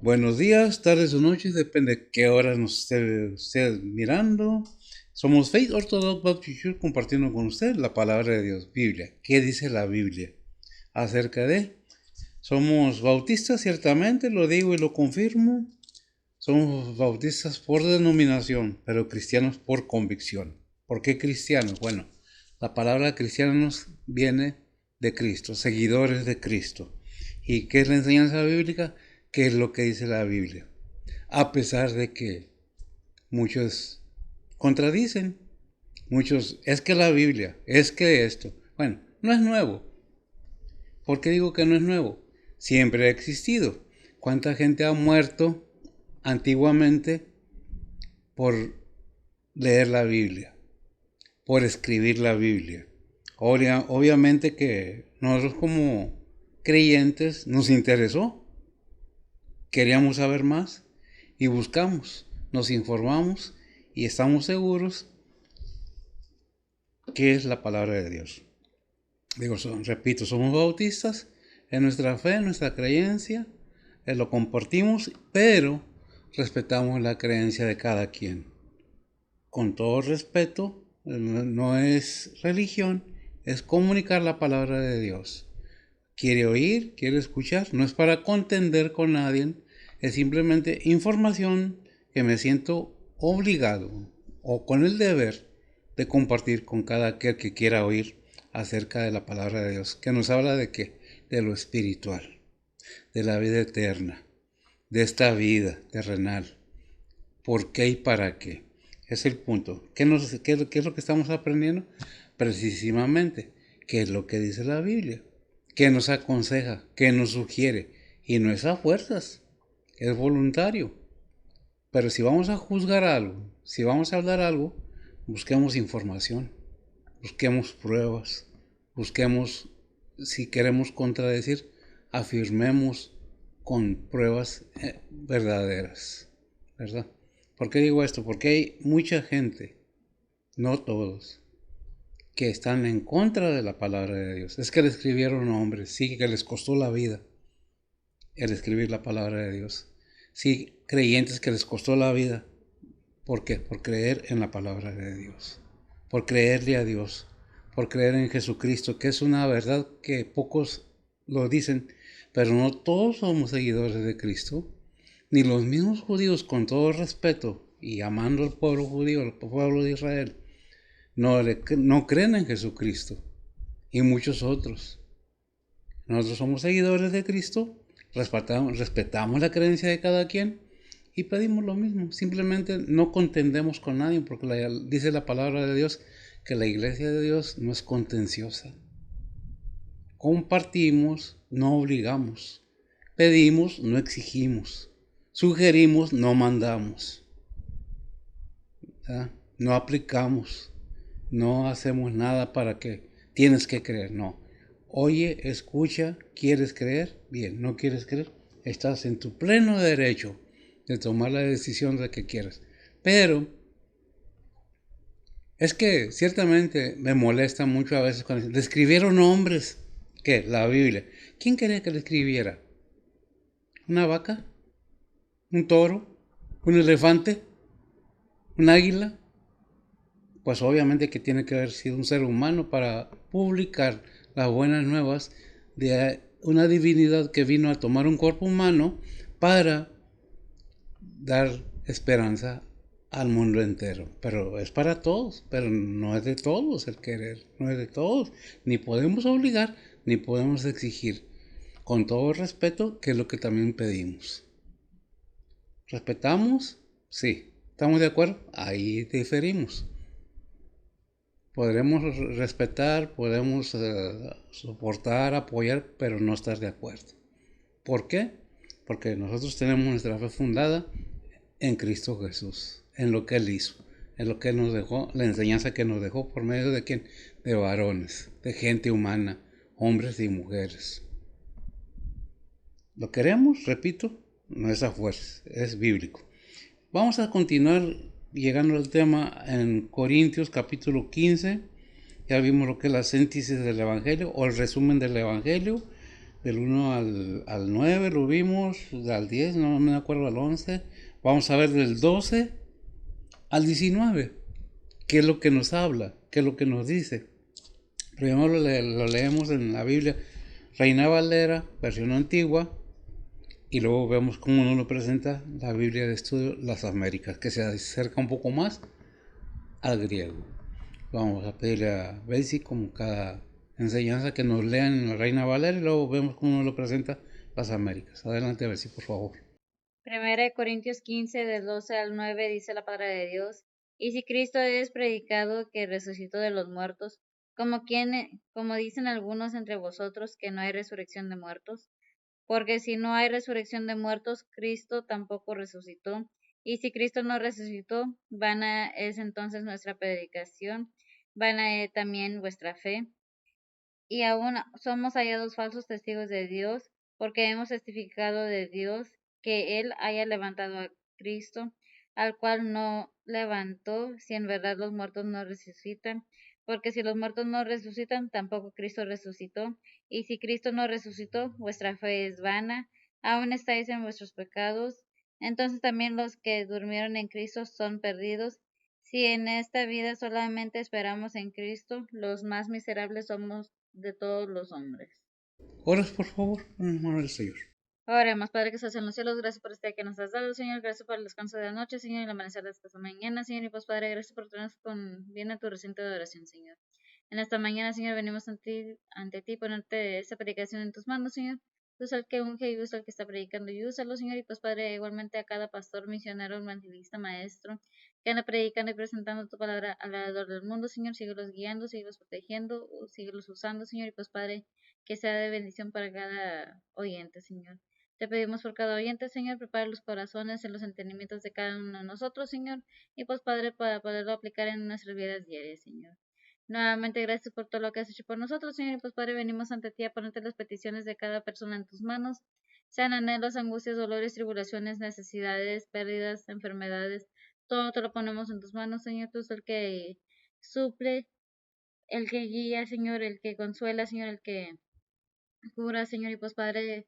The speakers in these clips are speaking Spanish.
Buenos días, tardes o noches, depende de qué hora nos esté mirando. Somos Faith Orthodox Baptist Church compartiendo con usted la palabra de Dios, Biblia. ¿Qué dice la Biblia acerca de? Somos bautistas, ciertamente, lo digo y lo confirmo. Somos bautistas por denominación, pero cristianos por convicción. ¿Por qué cristianos? Bueno, la palabra cristianos viene de Cristo, seguidores de Cristo. ¿Y qué es la enseñanza bíblica? ¿Qué es lo que dice la Biblia? A pesar de que muchos contradicen, muchos, es que la Biblia, es que esto. Bueno, no es nuevo. ¿Por qué digo que no es nuevo? Siempre ha existido. ¿Cuánta gente ha muerto antiguamente por leer la Biblia, por escribir la Biblia? Obviamente que nosotros como creyentes nos interesó, queríamos saber más y buscamos, nos informamos y estamos seguros que es la palabra de Dios. Repito, somos bautistas en nuestra fe, en nuestra creencia, lo compartimos, pero respetamos la creencia de cada quien. Con todo respeto, no es religión, es comunicar la palabra de Dios. Quiere oír, quiere escuchar, no es para contender con nadie, es simplemente información que me siento obligado o con el deber de compartir con cada aquel que quiera oír acerca de la palabra de Dios, que nos habla de qué, de lo espiritual, de la vida eterna, de esta vida terrenal, por qué y para qué. Es el punto. ¿Qué es lo que estamos aprendiendo? Precisamente, ¿qué es lo que dice la Biblia? ¿Qué nos aconseja? ¿Qué nos sugiere? Y no es a fuerzas, es voluntario. Pero si vamos a juzgar algo, si vamos a hablar algo, busquemos información, busquemos pruebas, busquemos, si queremos contradecir, afirmemos con pruebas verdaderas, ¿verdad? ¿Por qué digo esto? Porque hay mucha gente, no todos, que están en contra de la palabra de Dios. Es que le escribieron hombres, sí, que les costó la vida el escribir la palabra de Dios. Sí, creyentes que les costó la vida. ¿Por qué? Por creer en la palabra de Dios, por creerle a Dios, por creer en Jesucristo, que es una verdad que pocos lo dicen, pero no todos somos seguidores de Cristo, ni los mismos judíos, con todo respeto y amando al pueblo judío, al pueblo de Israel, no creen en Jesucristo, y muchos otros. Nosotros somos seguidores de Cristo, respetamos la creencia de cada quien y pedimos lo mismo. Simplemente no contendemos con nadie porque dice la palabra de Dios que la iglesia de Dios no es contenciosa. Compartimos, no obligamos. Pedimos, no exigimos. Sugerimos, no mandamos. ¿Ya? No aplicamos. No hacemos nada para que tienes que creer. No. Oye, escucha, ¿quieres creer? Bien, ¿no quieres creer? Estás en tu pleno derecho de tomar la decisión de que quieras. Pero es que ciertamente me molesta mucho a veces cuando le escribieron hombres. ¿Qué? La Biblia. ¿Quién quería que le escribiera? ¿Una vaca? ¿Un toro? ¿Un elefante? ¿Un águila? Pues obviamente que tiene que haber sido un ser humano para publicar las buenas nuevas de una divinidad que vino a tomar un cuerpo humano para dar esperanza al mundo entero. Pero es para todos, pero no es de todos el querer, no es de todos. Ni podemos obligar, ni podemos exigir. Con todo respeto, que es lo que también pedimos. ¿Respetamos? Sí. ¿Estamos de acuerdo? Ahí diferimos. Podremos respetar, podemos soportar, apoyar, pero no estar de acuerdo. ¿Por qué? Porque nosotros tenemos nuestra fe fundada en Cristo Jesús, en lo que Él hizo, en lo que Él nos dejó, la enseñanza que nos dejó por medio de quién, de varones, de gente humana, hombres y mujeres. ¿Lo queremos? Repito, no es a fuerza, es bíblico. Vamos a continuar llegando al tema en Corintios capítulo 15. Ya vimos lo que es la síntesis del Evangelio o el resumen del Evangelio. Del 1 al 9 lo vimos, al 10, no me acuerdo, al 11. Vamos a ver del 12 al 19. ¿Qué es lo que nos habla? ¿Qué es lo que nos dice? Primero lo leemos en la Biblia, Reina Valera, versión antigua, y luego vemos cómo nos lo presenta la Biblia de Estudio Las Américas, que se acerca un poco más al griego. Vamos a pedirle a Betsy, como cada enseñanza, que nos lean en la Reina Valera y luego vemos cómo nos lo presenta Las Américas. Adelante, Betsy, por favor. Primera de Corintios 15, del 12 al 9, dice la palabra de Dios: Y si Cristo es predicado que resucitó de los muertos, como dicen algunos entre vosotros que no hay resurrección de muertos, porque si no hay resurrección de muertos, Cristo tampoco resucitó. Y si Cristo no resucitó, vana es entonces nuestra predicación, vana es también vuestra fe. Y aún somos hallados falsos testigos de Dios, porque hemos testificado de Dios que Él haya levantado a Cristo, al cual no levantó, si en verdad los muertos no resucitan. Porque si los muertos no resucitan, tampoco Cristo resucitó. Y si Cristo no resucitó, vuestra fe es vana, aún estáis en vuestros pecados. Entonces también los que durmieron en Cristo son perdidos. Si en esta vida solamente esperamos en Cristo, los más miserables somos de todos los hombres. Oras, por favor, en el nombre del Señor. Oremos, Padre que estás en los cielos, gracias por este día que nos has dado, Señor, gracias por el descanso de la noche, Señor, y el amanecer de esta mañana, Señor, y pues, Padre, gracias por tenernos con bien a tu recinto de oración, Señor. En esta mañana, Señor, venimos ante ti, ponerte esta predicación en tus manos, Señor. Tú eres el que unge y usa el que está predicando y úsalo, Señor, y pues, Padre, igualmente a cada pastor, misionero, evangelista, maestro, que anda predicando y presentando tu palabra alrededor del mundo, Señor, síguelos guiando, síguelos protegiendo, síguelos usando, Señor, y pues, Padre, que sea de bendición para cada oyente, Señor. Te pedimos por cada oyente, Señor, prepara los corazones y los entendimientos de cada uno de nosotros, Señor, y pues, Padre, para poderlo aplicar en nuestras vidas diarias, Señor. Nuevamente, gracias por todo lo que has hecho por nosotros, Señor, y pues, Padre, venimos ante ti a ponerte las peticiones de cada persona en tus manos, sean anhelos, angustias, dolores, tribulaciones, necesidades, pérdidas, enfermedades, todo te lo ponemos en tus manos, Señor, tú eres el que suple, el que guía, Señor, el que consuela, Señor, el que cura, Señor, y pues, Padre,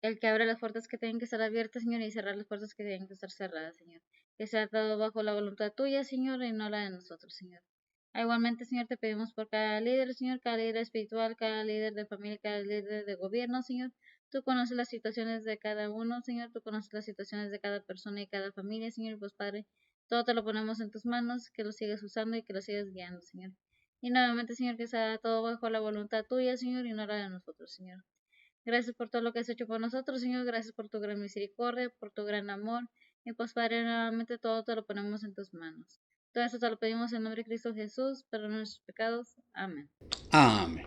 el que abre las puertas que tienen que estar abiertas, Señor, y cerrar las puertas que tienen que estar cerradas, Señor. Que sea todo bajo la voluntad tuya, Señor, y no la de nosotros, Señor. Igualmente, Señor, te pedimos por cada líder, Señor, cada líder espiritual, cada líder de familia, cada líder de gobierno, Señor. Tú conoces las situaciones de cada uno, Señor. Tú conoces las situaciones de cada persona y cada familia, Señor. Y pues, Padre, todo te lo ponemos en tus manos, que lo sigas usando y que lo sigas guiando, Señor. Y nuevamente, Señor, que sea todo bajo la voluntad tuya, Señor, y no la de nosotros, Señor. Gracias por todo lo que has hecho por nosotros, Señor. Gracias por tu gran misericordia, por tu gran amor. Y pues, Padre, nuevamente todo te lo ponemos en tus manos. Todo eso te lo pedimos en nombre de Cristo Jesús, perdona nuestros pecados. Amén. Amén.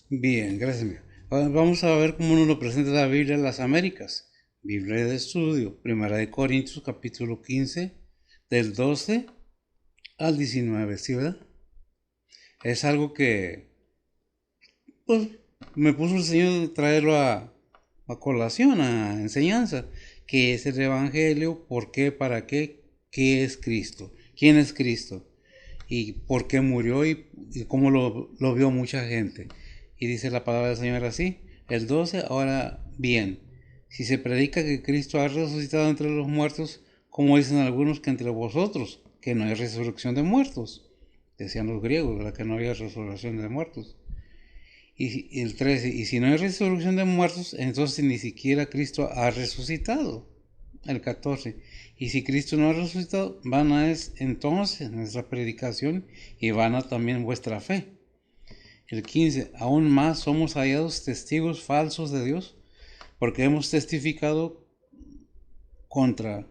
Bien, gracias. Ahora vamos a ver cómo nos lo presenta la Biblia en las Américas. Biblia de estudio, Primera de Corintios, capítulo 15, del 12 al 19, ¿sí, verdad? Es algo que, pues, me puso el Señor traerlo a colación, a enseñanza, que es el Evangelio, por qué, para qué, qué es Cristo, quién es Cristo, y por qué murió y cómo lo vio mucha gente. Y dice la palabra del Señor así, el 12, ahora bien, si se predica que Cristo ha resucitado entre los muertos, como dicen algunos que entre vosotros, que no hay resurrección de muertos, decían los griegos, ¿verdad? Que no había resurrección de muertos. Y el 13, y si no hay resurrección de muertos, entonces ni siquiera Cristo ha resucitado. El 14, y si Cristo no ha resucitado, vana es entonces nuestra predicación y vana también vuestra fe. El 15, aún más somos hallados testigos falsos de Dios, porque hemos testificado contra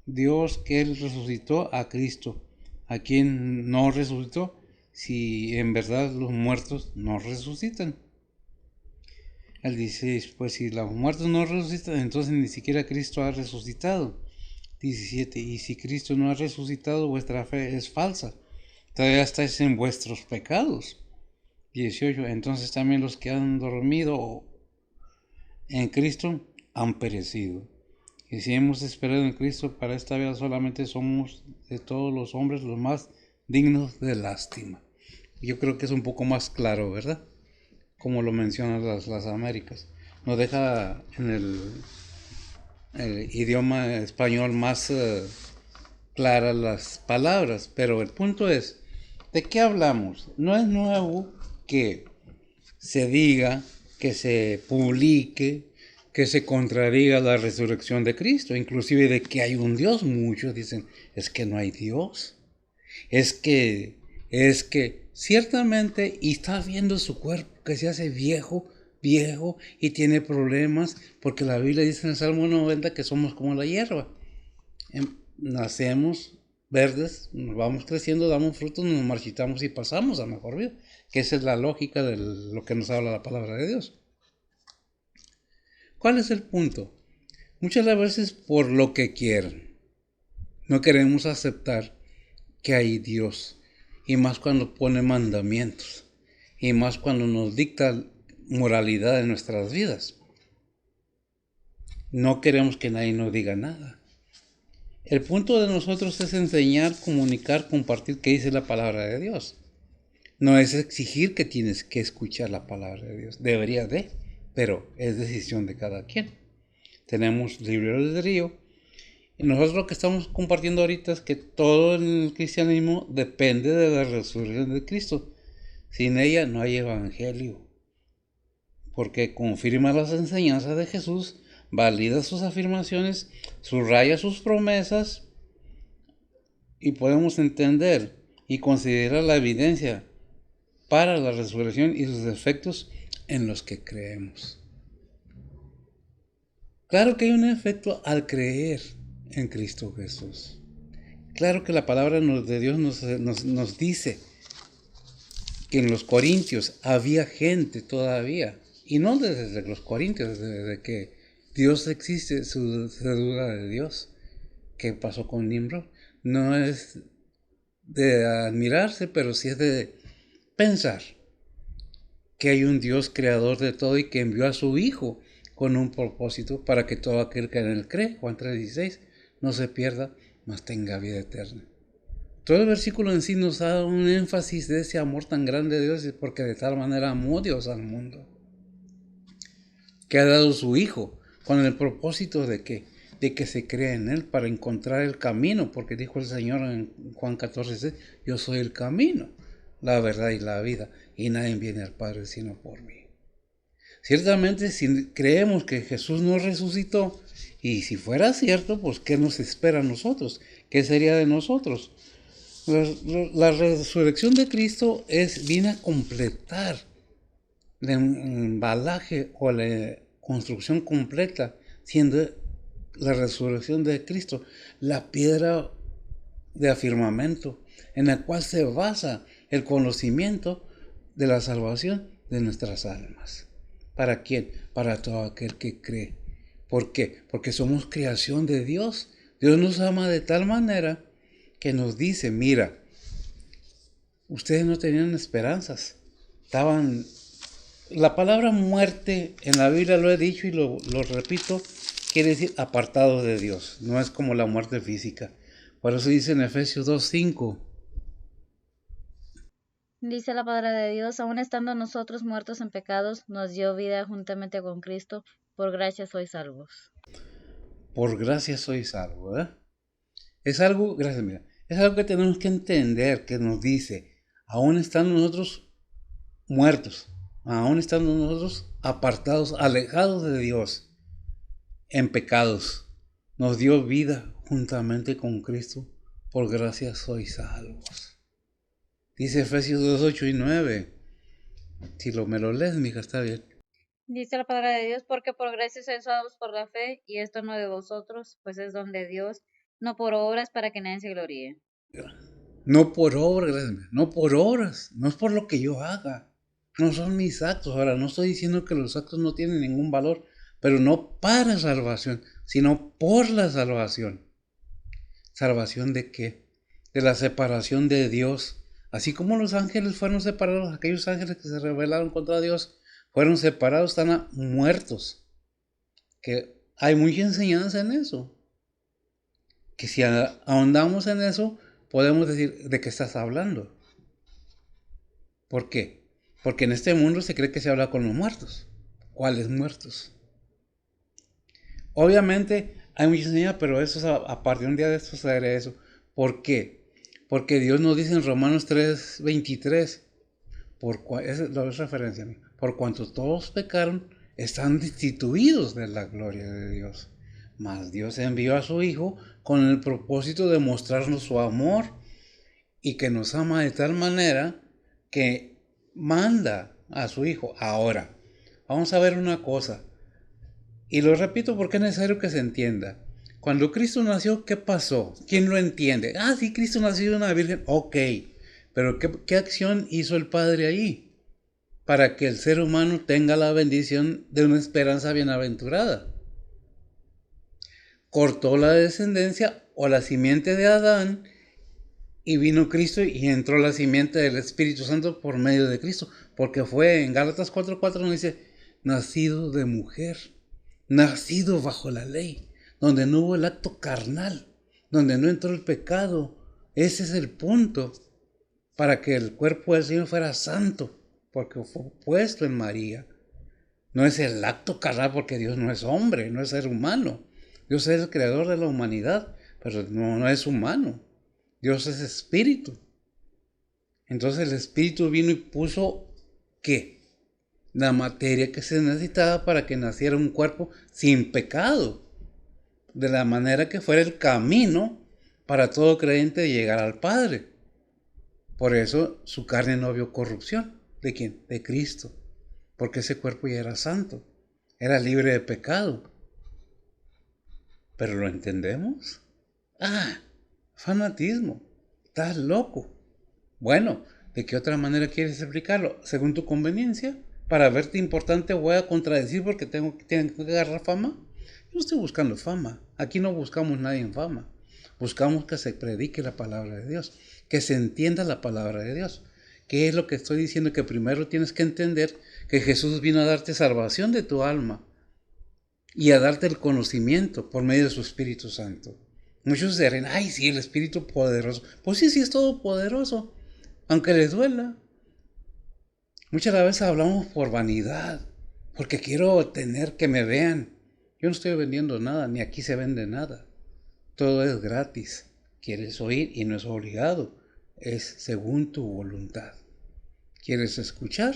Dios que Él resucitó a Cristo, a quien no resucitó, si en verdad los muertos no resucitan. El 16, pues si los muertos no resucitan, entonces ni siquiera Cristo ha resucitado. 17, y si Cristo no ha resucitado, vuestra fe es falsa. Todavía estáis en vuestros pecados. 18, entonces también los que han dormido en Cristo han perecido. Y si hemos esperado en Cristo para esta vida, solamente somos de todos los hombres los más dignos de lástima. Yo creo que es un poco más claro, ¿verdad? como lo mencionan las Américas. Nos deja en el idioma español más claras las palabras, pero el punto es, ¿de qué hablamos? No es nuevo que se diga, que se publique, que se contradiga la resurrección de Cristo, inclusive de que hay un Dios. Muchos dicen, es que no hay Dios, es que ciertamente, y está viendo su cuerpo que se hace viejo, y tiene problemas, porque la Biblia dice en el Salmo 90 que somos como la hierba. Nacemos verdes, nos vamos creciendo, damos frutos, nos marchitamos y pasamos a mejor vida, que esa es la lógica de lo que nos habla la palabra de Dios. ¿Cuál es el punto? Muchas veces por lo que quieren. No queremos aceptar que hay Dios, y más cuando pone mandamientos, y más cuando nos dicta moralidad en nuestras vidas. No queremos que nadie nos diga nada. El punto de nosotros es enseñar, comunicar, compartir qué dice la palabra de Dios. No es exigir que tienes que escuchar la palabra de Dios. Debería de, pero es decisión de cada quien. Tenemos libre albedrío. Y nosotros lo que estamos compartiendo ahorita es que todo el cristianismo depende de la resurrección de Cristo. Sin ella no hay evangelio, porque confirma las enseñanzas de Jesús, valida sus afirmaciones, subraya sus promesas, y podemos entender y considerar la evidencia para la resurrección y sus efectos en los que creemos. Claro que hay un efecto al creer en Cristo Jesús. Claro que la palabra de Dios nos dice que en los Corintios había gente todavía, y no desde los Corintios, desde que Dios existe, se duda de Dios. ¿Qué pasó con Nimrod? No es de admirarse, pero sí es de pensar que hay un Dios creador de todo y que envió a su Hijo con un propósito para que todo aquel que en él cree, Juan 3:16, no se pierda, mas tenga vida eterna. Todo el versículo en sí nos da un énfasis de ese amor tan grande de Dios, porque de tal manera amó Dios al mundo, que ha dado su Hijo, con el propósito de que se crea en Él para encontrar el camino, porque dijo el Señor en Juan 14:6, yo soy el camino, la verdad y la vida, y nadie viene al Padre sino por mí. Ciertamente, si creemos que Jesús nos resucitó, y si fuera cierto, pues ¿qué nos espera a nosotros? ¿Qué sería de nosotros? La resurrección de Cristo viene a completar el embalaje o la construcción completa, siendo la resurrección de Cristo la piedra de afirmamento en la cual se basa el conocimiento de la salvación de nuestras almas. ¿Para quién? Para todo aquel que cree. ¿Por qué? Porque somos creación de Dios. Dios nos ama de tal manera que nos dice, mira, ustedes no tenían esperanzas. La palabra muerte en la Biblia, lo he dicho y lo repito, quiere decir apartados de Dios. No es como la muerte física. Por eso dice en Efesios 2:5. Dice la palabra de Dios, aun estando nosotros muertos en pecados, nos dio vida juntamente con Cristo, por gracia sois salvos. Por gracia soy salvo, ¿eh? Es algo, gracias, mira, es algo que tenemos que entender, que nos dice, aún estando nosotros muertos, aún estando nosotros apartados, alejados de Dios, en pecados, nos dio vida juntamente con Cristo, por gracia sois salvos. Dice Efesios 2:8-9. Si me lo lees, mija, está bien. Dice la palabra de Dios, porque por gracia sois salvos por la fe, y esto no de vosotros, pues es don de Dios, no por obras para que nadie se gloríe. No por obras, no por obras, no es por lo que yo haga, no son mis actos. Ahora, no estoy diciendo que los actos no tienen ningún valor, pero no para salvación, sino por la salvación. ¿Salvación de qué? De la separación de Dios. Así como los ángeles fueron separados, aquellos ángeles que se rebelaron contra Dios, fueron separados, están muertos. Que hay mucha enseñanza en eso. Que si ahondamos en eso, podemos decir, ¿de qué estás hablando? ¿Por qué? Porque en este mundo se cree que se habla con los muertos. ¿Cuáles muertos? Obviamente hay muchos niños, pero eso es a partir de un día de esto sucederá eso. ¿Por qué? Porque Dios nos dice en Romanos 3:23, esa es referencia a mí, por cuanto todos pecaron, están destituidos de la gloria de Dios. Mas Dios envió a su Hijo con el propósito de mostrarnos su amor y que nos ama de tal manera que manda a su Hijo. Ahora, vamos a ver una cosa. Y lo repito porque es necesario que se entienda. Cuando Cristo nació, ¿qué pasó? ¿Quién lo entiende? Ah, sí, Cristo nació de una virgen. Ok, pero ¿qué acción hizo el Padre ahí? Para que el ser humano tenga la bendición de una esperanza bienaventurada. Cortó la descendencia o la simiente de Adán y vino Cristo y entró la simiente del Espíritu Santo por medio de Cristo. Porque fue en Gálatas 4:4 nos dice, nacido de mujer, nacido bajo la ley, donde no hubo el acto carnal, donde no entró el pecado. Ese es el punto para que el cuerpo del Señor fuera santo, porque fue puesto en María. No es el acto carnal porque Dios no es hombre, no es ser humano. Dios es el creador de la humanidad, pero no es humano. Dios es espíritu. Entonces el espíritu vino y puso ¿qué? La materia que se necesitaba para que naciera un cuerpo sin pecado. De la manera que fuera el camino para todo creyente de llegar al Padre. Por eso su carne no vio corrupción. ¿De quién? De Cristo. Porque ese cuerpo ya era santo. Era libre de pecado. ¿Pero lo entendemos? Ah, fanatismo. Estás loco. Bueno, ¿de qué otra manera quieres explicarlo? Según tu conveniencia. Para verte importante voy a contradecir porque tengo que agarrar fama. Yo no estoy buscando fama. Aquí no buscamos nadie en fama. Buscamos que se predique la palabra de Dios. Que se entienda la palabra de Dios. ¿Qué es lo que estoy diciendo? Que primero tienes que entender que Jesús vino a darte salvación de tu alma y a darte el conocimiento por medio de su Espíritu Santo. Muchos dirán, ay, sí, el Espíritu poderoso. Pues sí, sí es todopoderoso, aunque les duela. Muchas veces hablamos por vanidad, porque quiero tener que me vean. Yo no estoy vendiendo nada, ni aquí se vende nada. Todo es gratis. Quieres oír y no es obligado. Es según tu voluntad. ¿Quieres escuchar?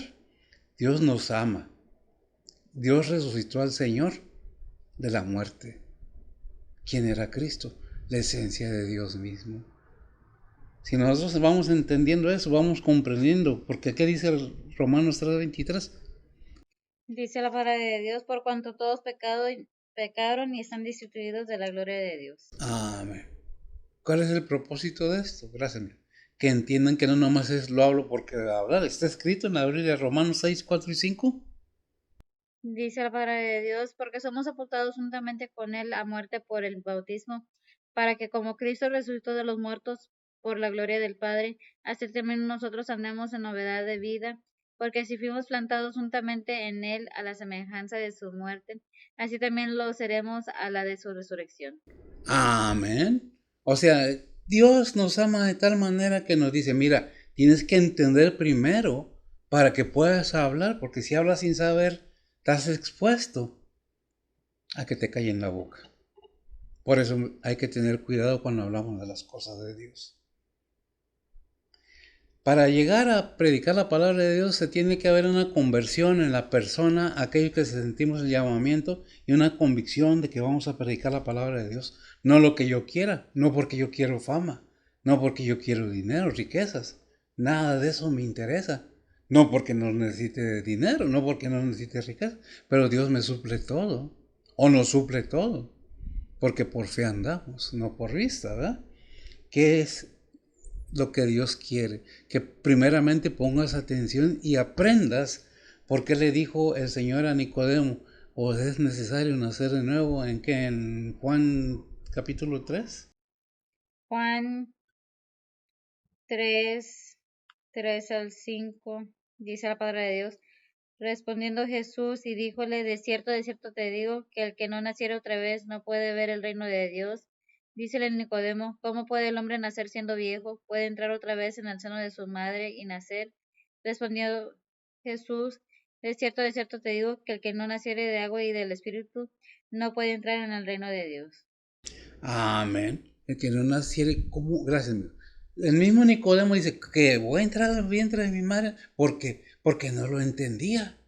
Dios nos ama. Dios resucitó al Señor de la muerte. ¿Quién era Cristo? La esencia de Dios mismo. Si nosotros vamos entendiendo eso, vamos comprendiendo, porque ¿qué dice el Romanos 3:23? Dice la palabra de Dios, por cuanto todos pecaron y están destituidos de la gloria de Dios. Amén. ¿Cuál es el propósito de esto? Gracias. Que entiendan que no nomás lo hablo porque hablar. Está escrito en la Biblia Romanos 6:4 y 5. Dice la palabra de Dios, porque somos sepultados juntamente con él a muerte por el bautismo, para que como Cristo resucitó de los muertos por la gloria del Padre, así también nosotros andemos en novedad de vida, porque si fuimos plantados juntamente en él a la semejanza de su muerte, así también lo seremos a la de su resurrección. Amén. O sea, Dios nos ama de tal manera que nos dice, mira, tienes que entender primero para que puedas hablar, porque si hablas sin saber, estás expuesto a que te calle en la boca. Por eso hay que tener cuidado cuando hablamos de las cosas de Dios. Para llegar a predicar la palabra de Dios se tiene que haber una conversión en la persona, aquellos que sentimos el llamamiento y una convicción de que vamos a predicar la palabra de Dios. No lo que yo quiera, no porque yo quiero fama, no porque yo quiero dinero, riquezas. Nada de eso me interesa. No porque no necesite dinero, no porque no necesite riqueza, pero Dios me suple todo, o nos suple todo, porque por fe andamos, no por vista, ¿verdad? ¿Qué es lo que Dios quiere? Que primeramente pongas atención y aprendas por qué le dijo el Señor a Nicodemo, o es necesario nacer de nuevo, en Juan capítulo 3. Juan 3, 3 al 5, dice la palabra de Dios. Respondiendo Jesús y díjole, de cierto te digo, que el que no naciera otra vez no puede ver el reino de Dios. Dícele Nicodemo, ¿cómo puede el hombre nacer siendo viejo? ¿Puede entrar otra vez en el seno de su madre y nacer? Respondió Jesús, de cierto te digo que el que no naciere de agua y del Espíritu no puede entrar en el reino de Dios. Amén. El que no naciere, ¿cómo? Gracias, amigo. El mismo Nicodemo dice que voy a entrar al vientre de mi madre porque no lo entendía.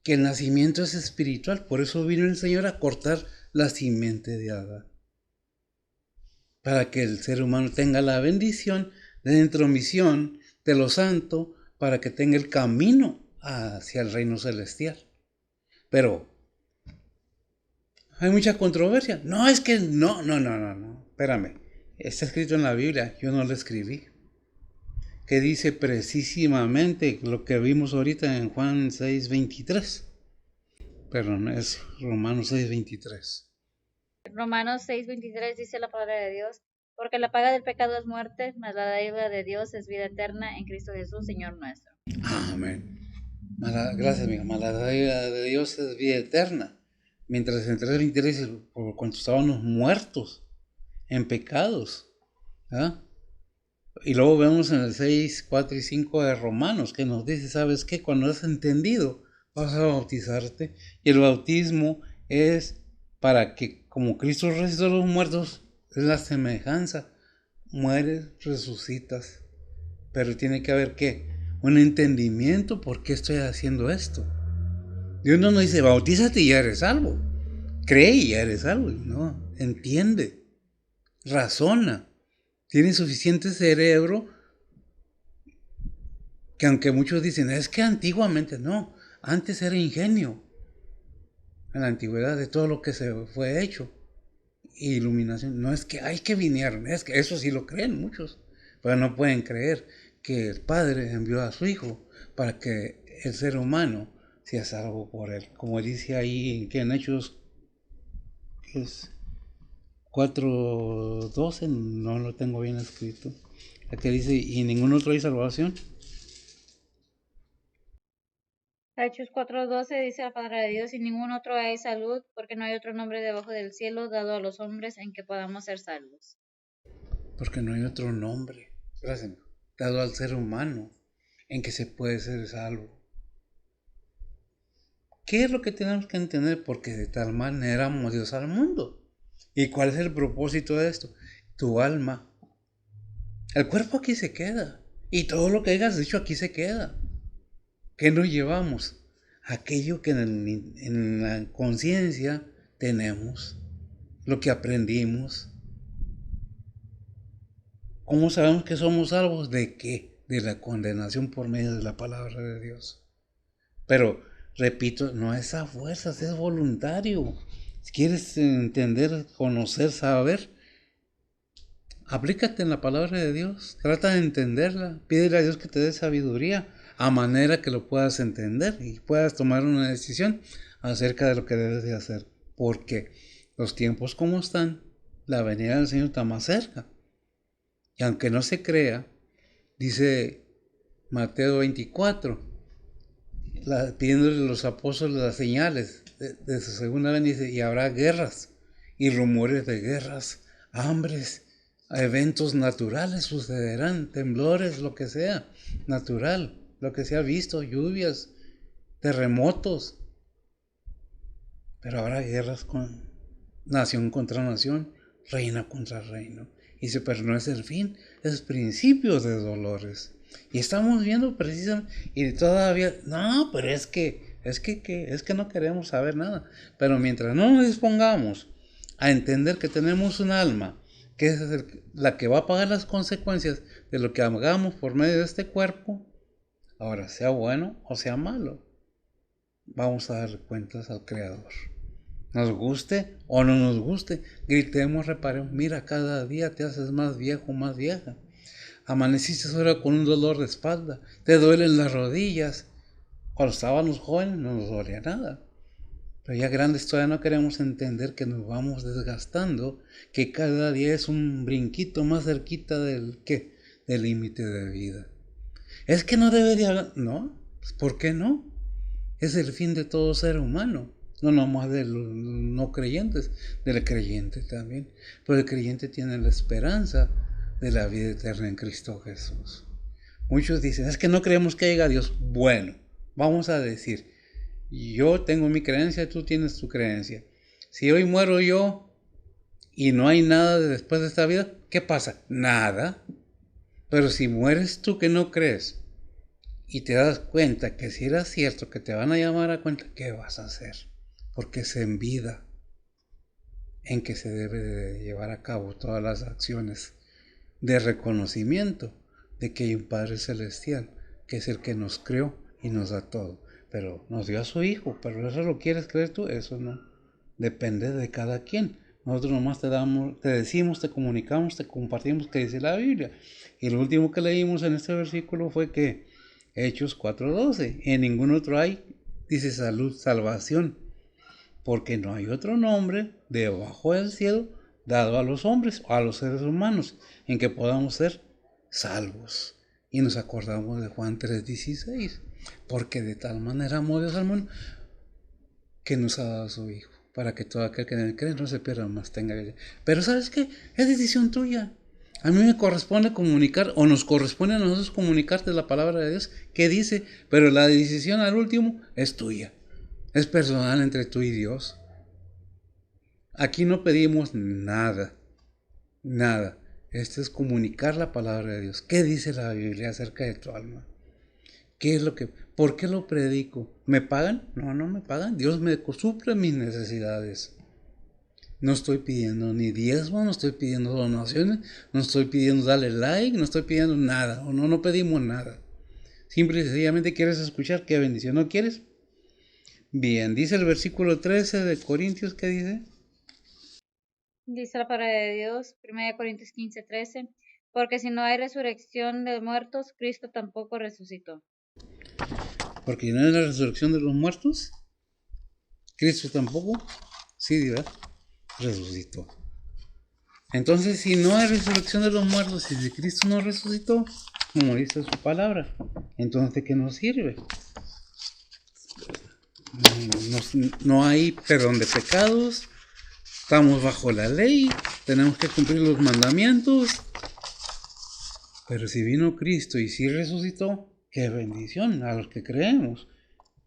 Que el nacimiento es espiritual. Por eso vino el Señor a cortar la simiente de Adán. Para que el ser humano tenga la bendición de la intromisión de lo santo, para que tenga el camino hacia el reino celestial. Pero hay mucha controversia. No, es que no. Espérame. Está escrito en la Biblia, yo no lo escribí. Que dice precisamente lo que vimos ahorita en Juan 6:23. Perdón, es Romanos 6:23. Romanos 6:23 dice la palabra de Dios, porque la paga del pecado es muerte, mas la dádiva de Dios es vida eterna en Cristo Jesús, Señor nuestro. Amén. Gracias, amiga. La dádiva de Dios es vida eterna. Mientras en 3:23 dice, por cuanto estábamos muertos en pecados. ¿Ah? Y luego vemos en el 6, 4 y 5 de Romanos que nos dice, ¿sabes qué? Cuando has entendido, vas a bautizarte. Y el bautismo es para que, como Cristo resucitó a los muertos, es la semejanza. Mueres, resucitas. Pero tiene que haber, ¿qué? Un entendimiento por qué estoy haciendo esto. Dios no nos dice, bautízate y ya eres salvo. Cree y ya eres salvo. No, entiende. Razona. Tiene suficiente cerebro que aunque muchos dicen, es que antiguamente no, antes era ingenio. En la antigüedad de todo lo que se fue hecho. Iluminación. No es que hay que vinieron, es que eso sí lo creen muchos. Pero no pueden creer que el Padre envió a su Hijo para que el ser humano sea salvo por él. Como dice ahí que en Hechos es 4:12, no lo tengo bien escrito. Que dice, ¿y ningún otro hay salvación? Hechos 4:12 dice la palabra de Dios, y ningún otro hay salud, porque no hay otro nombre debajo del cielo dado a los hombres en que podamos ser salvos. Porque no hay otro nombre, gracias, dado al ser humano en que se puede ser salvo. ¿Qué es lo que tenemos que entender? Porque de tal manera amó Dios al mundo. ¿Y cuál es el propósito de esto? Tu alma. El cuerpo aquí se queda. Y todo lo que hayas dicho aquí se queda. ¿Qué nos llevamos? Aquello que en la conciencia tenemos. Lo que aprendimos. ¿Cómo sabemos que somos salvos? ¿De qué? De la condenación por medio de la palabra de Dios. Pero, repito, no es a fuerzas, es voluntario. Si quieres entender, conocer, saber, aplícate en la palabra de Dios. Trata de entenderla. Pídele a Dios que te dé sabiduría a manera que lo puedas entender y puedas tomar una decisión acerca de lo que debes de hacer. Porque los tiempos como están, la venida del Señor está más cerca. Y aunque no se crea, dice Mateo 24, pidiéndole a los apóstoles las señales de su segunda venida, y habrá guerras y rumores de guerras, hambres, eventos naturales sucederán, temblores, lo que sea, natural, lo que se ha visto, lluvias, terremotos. Pero habrá guerras con nación contra nación, reina contra reino. Y dice, pero no es el fin, es principio de dolores. Y estamos viendo precisamente, y todavía, no, pero es que no queremos saber nada. Pero mientras no nos dispongamos a entender que tenemos un alma, que es la que va a pagar las consecuencias de lo que hagamos por medio de este cuerpo, ahora sea bueno o sea malo, vamos a dar cuentas al Creador. Nos guste o no nos guste, gritemos, reparemos, mira, cada día te haces más viejo, más vieja. Amaneciste ahora con un dolor de espalda, te duelen las rodillas. Cuando estábamos jóvenes no nos dolía nada. Pero ya grandes todavía no queremos entender que nos vamos desgastando, que cada día es un brinquito más cerquita del límite de vida. Es que no debería, no, ¿por qué no? Es el fin de todo ser humano. No nomás de los no creyentes, del creyente también. Pero el creyente tiene la esperanza de la vida eterna en Cristo Jesús. Muchos dicen, es que no creemos que llegue a Dios. Bueno, Vamos a decir, yo tengo mi creencia, tú tienes tu creencia. Si hoy muero yo y no hay nada después de esta vida, ¿qué pasa? Nada. Pero si mueres tú que no crees y te das cuenta que si era cierto que te van a llamar a cuenta, ¿qué vas a hacer? Porque es en vida en que se debe de llevar a cabo todas las acciones de reconocimiento de que hay un Padre Celestial, que es el que nos creó y nos da todo. Pero nos dio a su Hijo, pero eso lo quieres creer tú, eso no. Depende de cada quien. Nosotros nomás te damos, te decimos, te comunicamos, te compartimos que dice la Biblia. Y lo último que leímos en este versículo fue que Hechos 4:12, en ningún otro hay, dice salvación, porque no hay otro nombre debajo del cielo dado a los hombres o a los seres humanos en que podamos ser salvos. Y nos acordamos de Juan 3:16, porque de tal manera amó Dios al mundo que nos ha dado a su Hijo, para que todo aquel que en él cree no se pierda, más tenga vida. Pero ¿sabes qué? Es decisión tuya. A mí me corresponde comunicar, o nos corresponde a nosotros comunicarte la palabra de Dios que dice, pero la decisión al último es tuya. Es personal entre tú y Dios. Aquí no pedimos nada, nada. Esto es comunicar la palabra de Dios. ¿Qué dice la Biblia acerca de tu alma? ¿Qué es lo que, por qué lo predico? ¿Me pagan? No, no me pagan. Dios me suple mis necesidades. No estoy pidiendo ni diezmo, no estoy pidiendo donaciones, no estoy pidiendo darle like, no estoy pidiendo nada, o no pedimos nada. Simple y sencillamente quieres escuchar, qué bendición. ¿No quieres? Bien, dice el versículo 13 de Corintios, ¿qué dice? Dice la palabra de Dios, 1 Corintios 15:13, porque si no hay resurrección de muertos, Cristo tampoco resucitó. Porque no es la resurrección de los muertos, Cristo tampoco, sí, ¿verdad? Resucitó. Entonces, si no hay resurrección de los muertos, si Cristo no resucitó, como dice su palabra, entonces ¿de qué nos sirve? No hay perdón de pecados, estamos bajo la ley, tenemos que cumplir los mandamientos. Pero si vino Cristo y si resucitó, qué bendición a los que creemos.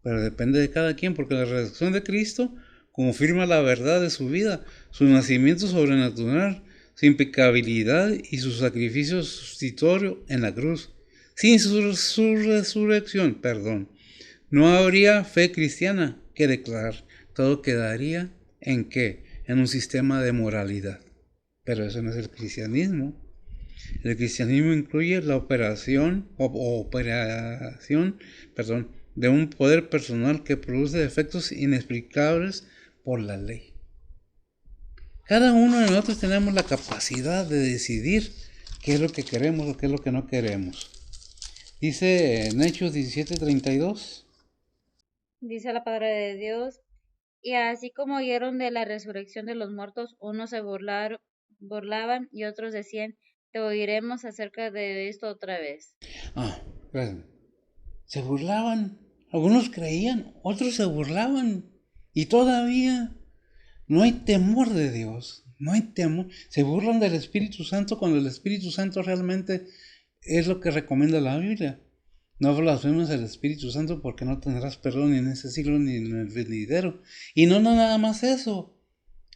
Pero depende de cada quien, porque la resurrección de Cristo confirma la verdad de su vida, su nacimiento sobrenatural, su impecabilidad y su sacrificio sustitutorio en la cruz. Sin su resurrección, no habría fe cristiana que declarar. Todo quedaría en qué? En un sistema de moralidad. Pero eso no es el cristianismo. El cristianismo incluye la operación de un poder personal que produce efectos inexplicables por la ley. Cada uno de nosotros tenemos la capacidad de decidir qué es lo que queremos o qué es lo que no queremos. Dice en Hechos 17:32. Dice la palabra de Dios, y así como oyeron de la resurrección de los muertos, unos se burlaban y otros decían, te oiremos acerca de esto otra vez. Se burlaban. Algunos creían, otros se burlaban. Y todavía no hay temor de Dios. No hay temor. Se burlan del Espíritu Santo cuando el Espíritu Santo realmente es lo que recomienda la Biblia. No blasfemes al Espíritu Santo porque no tendrás perdón ni en este siglo ni en el venidero. Y no nada más eso.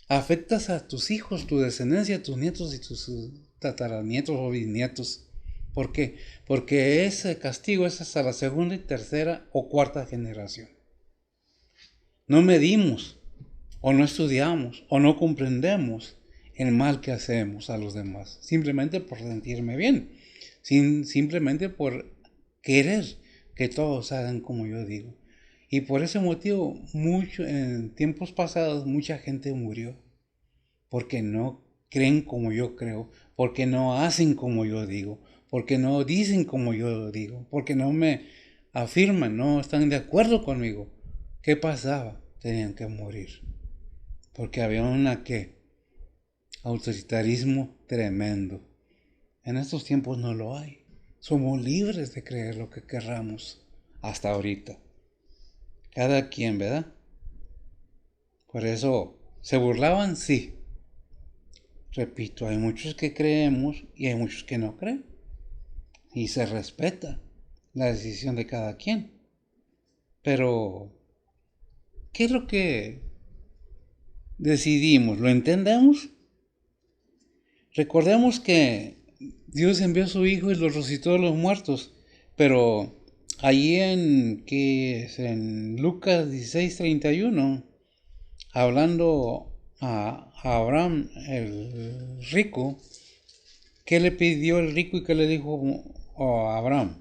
Afectas a tus hijos, tu descendencia, tus nietos y tus tataranietos o bisnietos. ¿Por qué? Porque ese castigo es hasta la segunda y tercera o cuarta generación. No medimos, o no estudiamos, o no comprendemos el mal que hacemos a los demás, simplemente por sentirme bien, simplemente por querer que todos hagan como yo digo. Y por ese motivo, en tiempos pasados, mucha gente murió, porque no creen como yo creo, porque no hacen como yo digo, porque no dicen como yo digo, porque no me afirman, no están de acuerdo conmigo. ¿Qué pasaba? Tenían que morir, porque había autoritarismo tremendo. En estos tiempos no lo hay. Somos libres de creer lo que querramos hasta ahorita. Cada quien, ¿verdad? Por eso, ¿se burlaban? Sí. Repito, hay muchos que creemos y hay muchos que no creen. Y se respeta la decisión de cada quien. Pero, ¿qué es lo que decidimos? ¿Lo entendemos? Recordemos que Dios envió a su Hijo y lo resucitó de los muertos, pero allí en Lucas 16:31, hablando a Abraham, el rico, ¿qué le pidió el rico y qué le dijo a Abraham?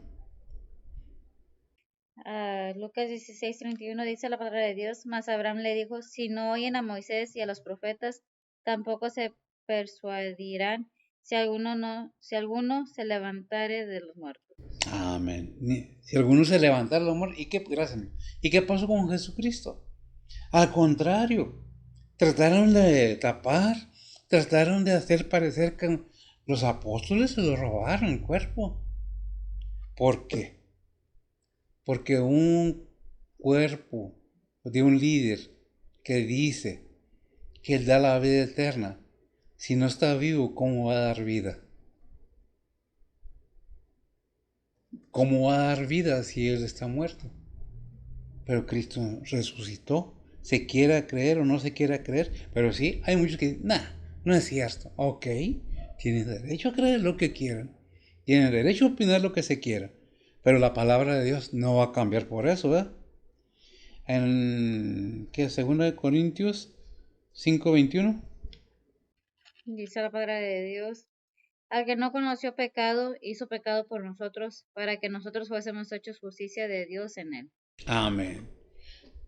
Lucas 16:31 dice la palabra de Dios, mas Abraham le dijo, si no oyen a Moisés y a los profetas, tampoco se persuadirán si alguno se levantare de los muertos. Amén. Si alguno se levantara el amor, gracias, ¿y qué pasó con Jesucristo? Al contrario, trataron de tapar, trataron de hacer parecer que los apóstoles se lo robaron el cuerpo. ¿Por qué? Porque un cuerpo de un líder que dice que él da la vida eterna, si no está vivo, ¿cómo va a dar vida? ¿Cómo va a dar vida si él está muerto? Pero Cristo resucitó. Se quiera creer o no se quiera creer. Pero sí, hay muchos que dicen, nah, no es cierto. Ok, tienen derecho a creer lo que quieran. Tienen derecho a opinar lo que se quiera. Pero la palabra de Dios no va a cambiar por eso, ¿verdad? En, ¿qué? 2 Corintios 5:21. Dice la palabra de Dios, al que no conoció pecado, hizo pecado por nosotros, para que nosotros fuésemos hechos justicia de Dios en él. Amén.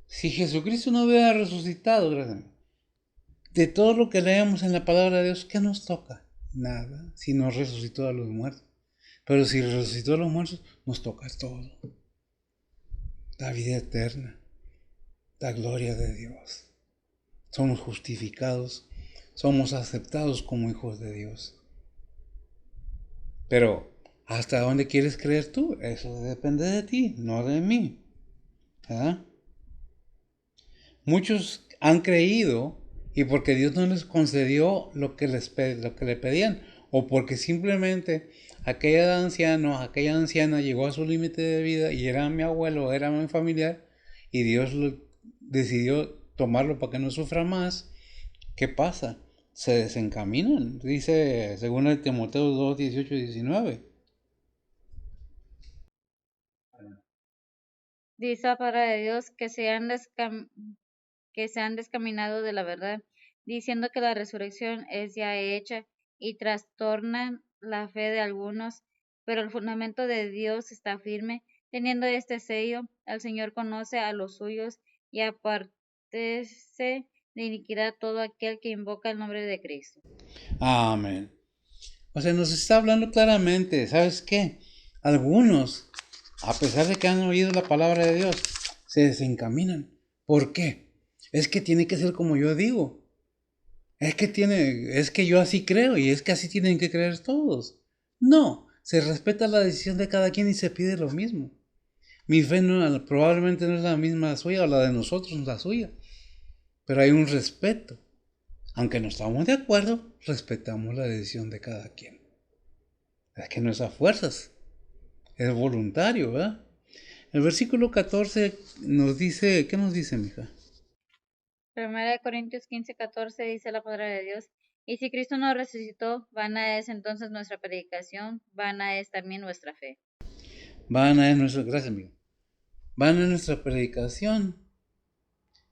Si Jesucristo no hubiera resucitado, gracias, de todo lo que leemos en la palabra de Dios, ¿qué nos toca? Nada, si no resucitó a los muertos. Pero si resucitó a los muertos, nos toca todo. La vida eterna, la gloria de Dios. Somos justificados, somos aceptados como hijos de Dios. Pero, ¿hasta dónde quieres creer tú? Eso depende de ti, no de mí. ¿Verdad? Muchos han creído y porque Dios no les concedió lo que le pedían, o porque simplemente aquella anciana llegó a su límite de vida y era mi abuelo, era mi familiar, y Dios decidió tomarlo para que no sufra más. ¿Qué pasa? Se desencaminan, dice según el Timoteo 2:18-19. Dice la palabra de Dios que que se han descaminado de la verdad, diciendo que la resurrección es ya hecha y trastornan la fe de algunos, pero el fundamento de Dios está firme. Teniendo este sello, el Señor conoce a los suyos y apártese de iniquidad todo aquel que invoca el nombre de Cristo. Amén. O sea, nos está hablando claramente, ¿sabes qué? Algunos, a pesar de que han oído la palabra de Dios, se desencaminan. ¿Por qué? Es que tiene que ser como yo digo. Es que yo así creo y es que así tienen que creer todos. No, se respeta la decisión de cada quien y se pide lo mismo. Mi fe probablemente no es la misma suya o la de nosotros, no es la suya. Pero hay un respeto. Aunque no estamos de acuerdo, respetamos la decisión de cada quien. Es que no es a fuerzas, es voluntario, ¿verdad? El versículo 14 nos dice, ¿qué nos dice, mija? Primera de Corintios 15:14 dice la palabra de Dios, y si Cristo no resucitó, vana es entonces nuestra predicación, vana es también nuestra fe. Gracias, amigo. Van a nuestra predicación.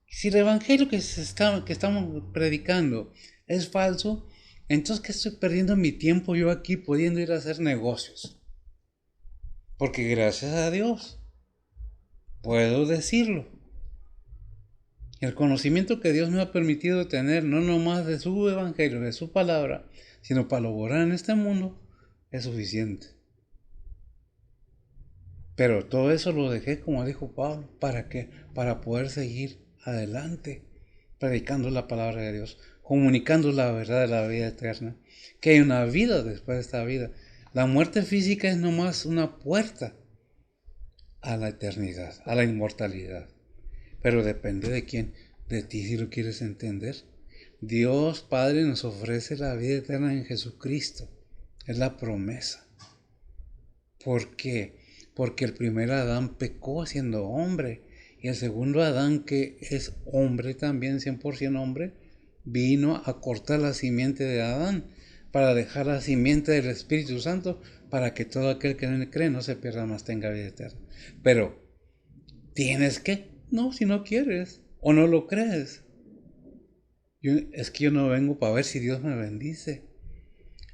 Si el evangelio que estamos predicando es falso, entonces ¿qué estoy perdiendo mi tiempo yo aquí pudiendo ir a hacer negocios? Porque gracias a Dios puedo decirlo. El conocimiento que Dios me ha permitido tener, no nomás de su evangelio, de su palabra, sino para lograr en este mundo, es suficiente. Pero todo eso lo dejé, como dijo Pablo, ¿para qué? Para poder seguir adelante, predicando la palabra de Dios, comunicando la verdad de la vida eterna, que hay una vida después de esta vida. La muerte física es nomás una puerta a la eternidad, a la inmortalidad. Pero depende de quién, de ti si lo quieres entender. Dios Padre nos ofrece la vida eterna en Jesucristo. Es la promesa. ¿Por qué? Porque el primer Adán pecó siendo hombre Y el segundo Adán, que es hombre también, 100% hombre, vino a cortar la simiente de Adán para dejar la simiente del Espíritu Santo para que todo aquel que no cree no se pierda, más tenga vida eterna. Pero, ¿tienes que? No, si no quieres o no lo crees. Es que yo no vengo para ver si Dios me bendice.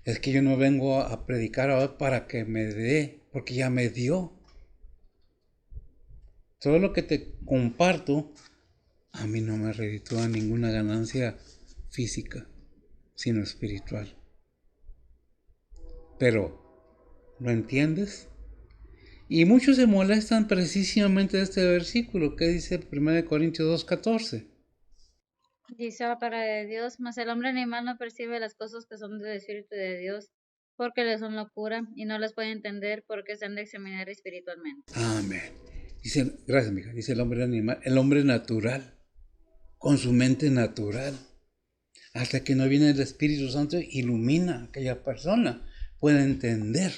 Es que yo no vengo a predicar ahora para que me dé, porque ya me dio. Todo lo que te comparto a mí no me reditúa ninguna ganancia física, sino espiritual. Pero, ¿lo entiendes? Y muchos se molestan precisamente de este versículo que dice 1 Corintios 2:14. Dice la palabra de Dios, mas el hombre animal no percibe las cosas que son del Espíritu de Dios, porque le son locura, y no las puede entender porque se han de examinar espiritualmente. Amén. Dice, gracias, mija. Dice el hombre animal, el hombre natural, con su mente natural. Hasta que no viene el Espíritu Santo, ilumina a aquella persona, puede entender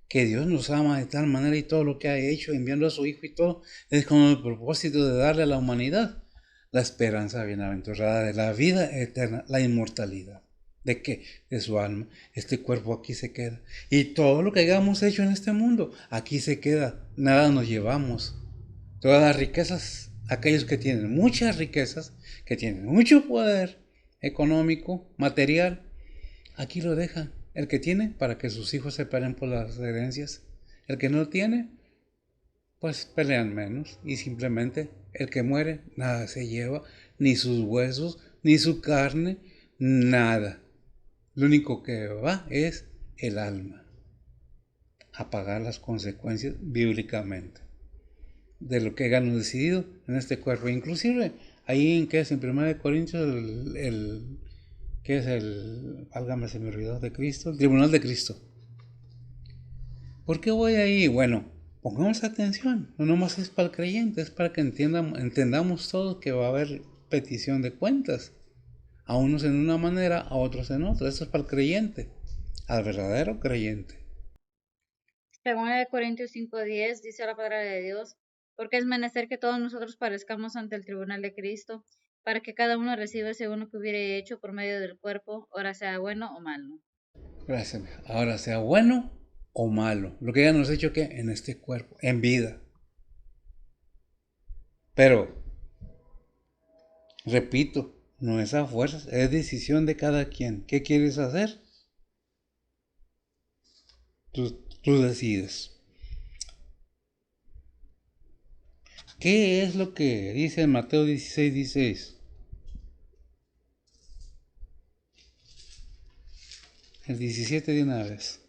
que Dios nos ama de tal manera y todo lo que ha hecho, enviando a su Hijo y todo, es con el propósito de darle a la humanidad la esperanza bienaventurada de la vida eterna, la inmortalidad. ¿De qué? De su alma. Este cuerpo aquí se queda. Y todo lo que hayamos hecho en este mundo, aquí se queda. Nada nos llevamos. Todas las riquezas, aquellos que tienen muchas riquezas, que tienen mucho poder económico, material, aquí lo dejan. El que tiene, para que sus hijos se peleen por las herencias. El que no tiene, pues pelean menos. Y simplemente el que muere, nada se lleva, ni sus huesos, ni su carne, nada. Lo único que va es el alma, a pagar las consecuencias bíblicamente de lo que hayan decidido en este cuerpo. Inclusive, ahí en que es en 1 Corintios, que es válgame, se me olvidó, de Cristo, el tribunal de Cristo. ¿Por qué voy ahí? Bueno, pongamos atención, no nomás es para el creyente, es para que entendamos todos que va a haber petición de cuentas. A unos en una manera, a otros en otra. Eso es para el creyente, al verdadero creyente. Según el Corintios 5:10, dice la palabra de Dios, porque es menester que todos nosotros parezcamos ante el tribunal de Cristo, para que cada uno reciba según lo que hubiere hecho por medio del cuerpo, ora sea bueno o malo. Gracias. Ahora, sea bueno o malo, lo que ya nos ha hecho que en este cuerpo, en vida. Pero, repito, no es a fuerzas, es decisión de cada quien. ¿Qué quieres hacer? Tú decides. ¿Qué es lo que dice en Mateo 16:16? El 17 de una vez.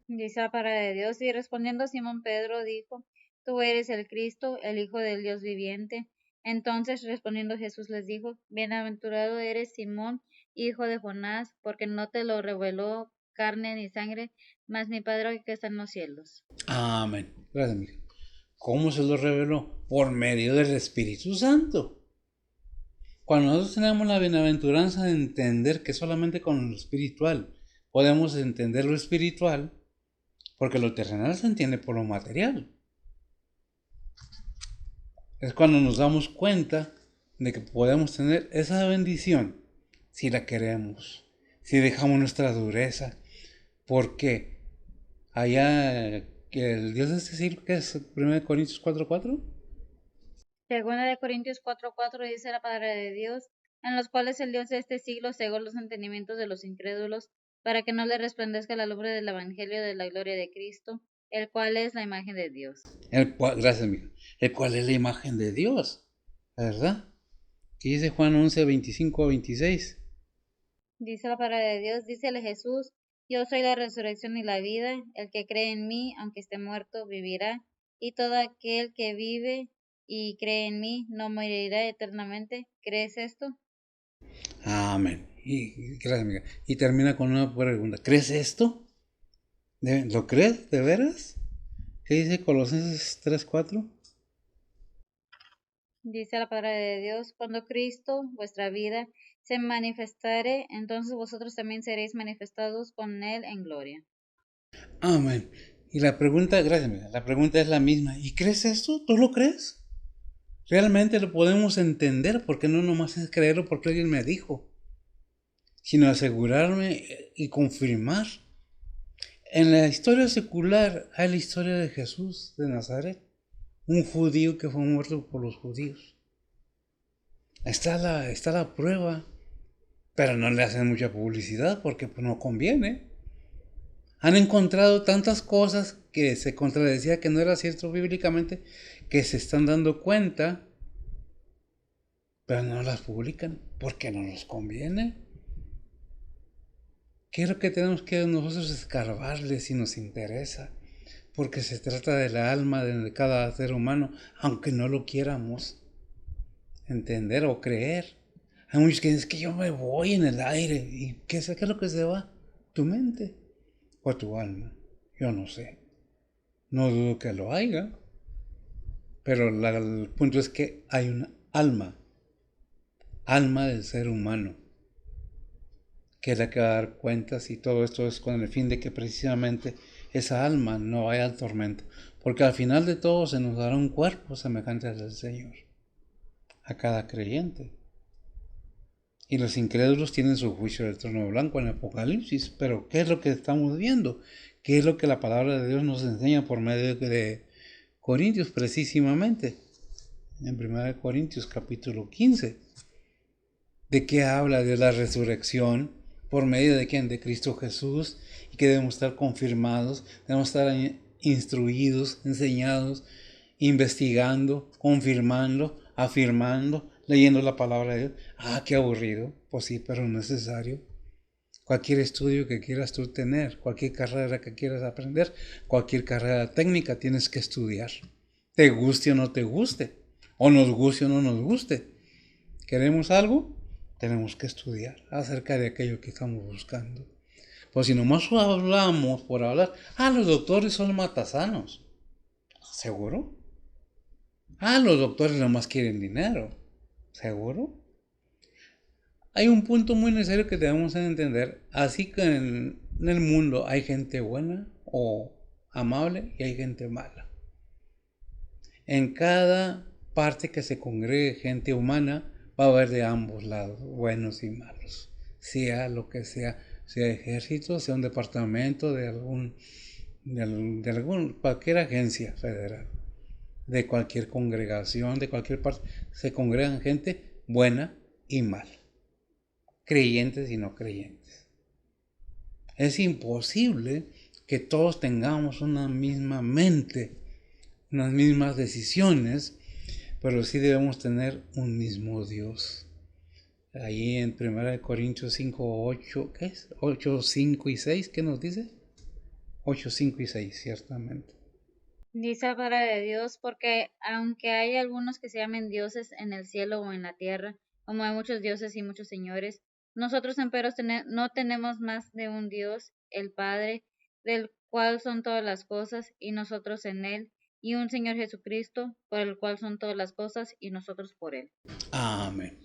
Dice la palabra de Dios, y respondiendo Simón Pedro dijo, tú eres el Cristo, el Hijo del Dios viviente. Entonces respondiendo Jesús les dijo, bienaventurado eres Simón, hijo de Jonás, porque no te lo reveló carne ni sangre, mas mi Padre que está en los cielos. Amén. Gracias, amigo. ¿Cómo se lo reveló? Por medio del Espíritu Santo. Cuando nosotros tenemos la bienaventuranza de entender que solamente con lo espiritual podemos entender lo espiritual, porque lo terrenal se entiende por lo material. Es cuando nos damos cuenta de que podemos tener esa bendición si la queremos, si dejamos nuestra dureza, porque allá que el Dios de este siglo, que es 1 Corintios 4:4. Segunda de Corintios 4:4 dice la palabra de Dios, en los cuales el Dios de este siglo cegó los entendimientos de los incrédulos, para que no le resplandezca la lumbre del evangelio de la gloria de Cristo, el cual es la imagen de Dios. Gracias, amigo. El cual es la imagen de Dios, ¿verdad? ¿Qué dice Juan 11:25-26? Dice la palabra de Dios, dícele Jesús, yo soy la resurrección y la vida, el que cree en mí, aunque esté muerto, vivirá, y todo aquel que vive y cree en mí no morirá eternamente. ¿Crees esto? Amén. Y gracias, amiga. Y termina con una pregunta. ¿Crees esto? ¿Lo crees? ¿De veras? ¿Qué dice Colosenses 3:4? Dice la palabra de Dios, cuando Cristo, vuestra vida, se manifestare, entonces vosotros también seréis manifestados con Él en gloria. Amén. Y la pregunta, gracias, amiga. La pregunta es la misma. ¿Y crees esto? ¿Tú lo crees? realmente lo podemos entender, porque no nomás es creerlo porque alguien me dijo, sino asegurarme y confirmar. En la historia secular hay la historia de Jesús de Nazaret, un judío que fue muerto por los judíos. Está la prueba, pero no le hacen mucha publicidad porque pues, no conviene. Han encontrado tantas cosas que se contradecía que no era cierto bíblicamente, que se están dando cuenta, pero no las publican porque no nos conviene. ¿Qué es lo que tenemos que nosotros escarbarle si nos interesa? Porque se trata del alma de cada ser humano, aunque no lo quieramos entender o creer. Hay muchos que dicen, es que yo me voy en el aire. ¿Y qué es lo que se va? ¿Tu mente o tu alma? Yo no sé. No dudo que lo haya. Pero el punto es que hay una alma del ser humano, que es la que va a dar cuentas, y todo esto es con el fin de que precisamente esa alma no vaya al tormento. Porque al final de todo se nos dará un cuerpo semejante al del Señor, a cada creyente. Y los incrédulos tienen su juicio del trono blanco en Apocalipsis. Pero ¿qué es lo que estamos viendo? ¿Qué es lo que la palabra de Dios nos enseña por medio de Corintios precisamente? En 1 Corintios capítulo 15. ¿De qué habla? De la resurrección. ¿Por medio de quién? De Cristo Jesús. Y que debemos estar confirmados, debemos estar instruidos, enseñados, investigando, confirmando, afirmando, leyendo la palabra de Dios. Ah, qué aburrido. Pues sí, pero necesario. Cualquier estudio que quieras tú tener, cualquier carrera que quieras aprender, cualquier carrera técnica tienes que estudiar. Te guste o no te guste, o nos guste o no nos guste. ¿Queremos algo? Tenemos que estudiar acerca de aquello que estamos buscando. Pues si nomás hablamos por hablar, los doctores son matasanos. ¿Seguro? Los doctores nomás quieren dinero. ¿Seguro? Hay un punto muy necesario que debemos entender. Así que en el mundo hay gente buena o amable y hay gente mala. En cada parte que se congregue gente humana va a haber de ambos lados, buenos y malos. Sea lo que sea ejército, sea un departamento de cualquier agencia federal, de cualquier congregación, de cualquier parte, se congregan gente buena y mala, creyentes y no creyentes. Es imposible que todos tengamos una misma mente, unas mismas decisiones, pero sí debemos tener un mismo Dios. Ahí en 1 Corintios 5, 8, ¿qué es? 8, 5 y 6, ¿qué nos dice? 8, 5 y 6, ciertamente. Dice la palabra de Dios, porque aunque hay algunos que se llamen dioses en el cielo o en la tierra, como hay muchos dioses y muchos señores, nosotros empero no tenemos más de un Dios, el Padre, del cual son todas las cosas, y nosotros en él, y un Señor Jesucristo, por el cual son todas las cosas, y nosotros por él. Amén.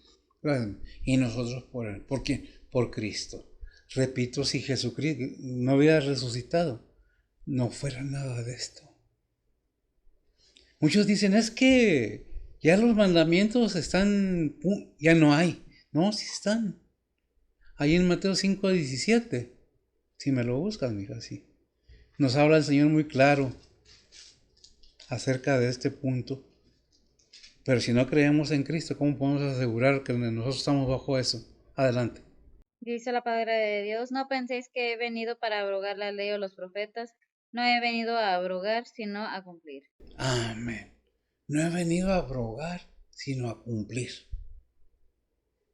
Y nosotros por él. ¿Por quién? Por Cristo. Repito, si Jesucristo no hubiera resucitado, no fuera nada de esto. Muchos dicen, es que ya los mandamientos están, ya no hay. No, sí están. Ahí en Mateo 5:17. Si me lo buscas, mija, sí. Nos habla el Señor muy claro acerca de este punto. Pero si no creemos en Cristo, ¿cómo podemos asegurar que nosotros estamos bajo eso? Adelante. Dice la palabra de Dios, no penséis que he venido para abrogar la ley o los profetas, no he venido a abrogar, sino a cumplir. Amén. No he venido a abrogar, sino a cumplir.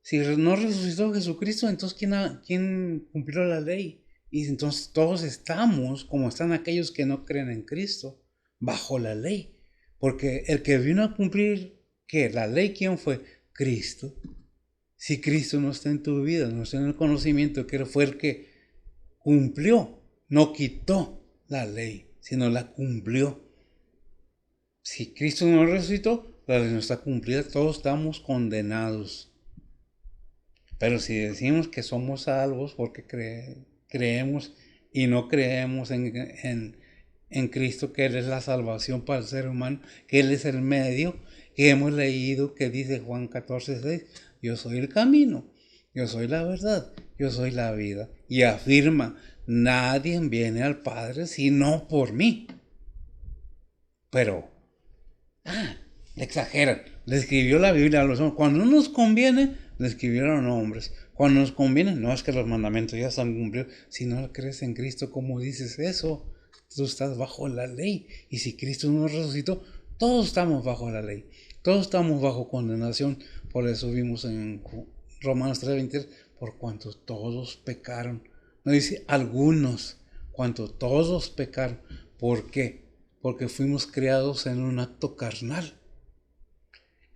Si no resucitó Jesucristo, entonces ¿quién cumplió la ley? Y entonces todos estamos, como están aquellos que no creen en Cristo, bajo la ley. Porque el que vino a cumplir, ¿qué? La ley, ¿quién fue? Cristo. Si Cristo no está en tu vida, no está en el conocimiento, que fue el que cumplió, no quitó la ley, sino la cumplió. Si Cristo no resucitó, la ley no está cumplida, todos estamos condenados. Pero si decimos que somos salvos porque creemos y no creemos en Cristo, que Él es la salvación para el ser humano, que Él es el medio, que hemos leído que dice Juan 14:6, yo soy el camino, yo soy la verdad, yo soy la vida. Y afirma, nadie viene al Padre sino por mí. Pero, le exageran. Le escribió la Biblia a los hombres. Cuando no nos conviene, le escribieron hombres. Cuando nos conviene, no es que los mandamientos ya están cumplidos. Si no crees en Cristo, ¿cómo dices eso? Tú estás bajo la ley. Y si Cristo no resucitó, todos estamos bajo la ley. Todos estamos bajo condenación. Por eso vimos en Romanos 3:23, por cuanto todos pecaron. No dice algunos, cuanto todos pecaron. ¿Por qué? Porque fuimos creados en un acto carnal.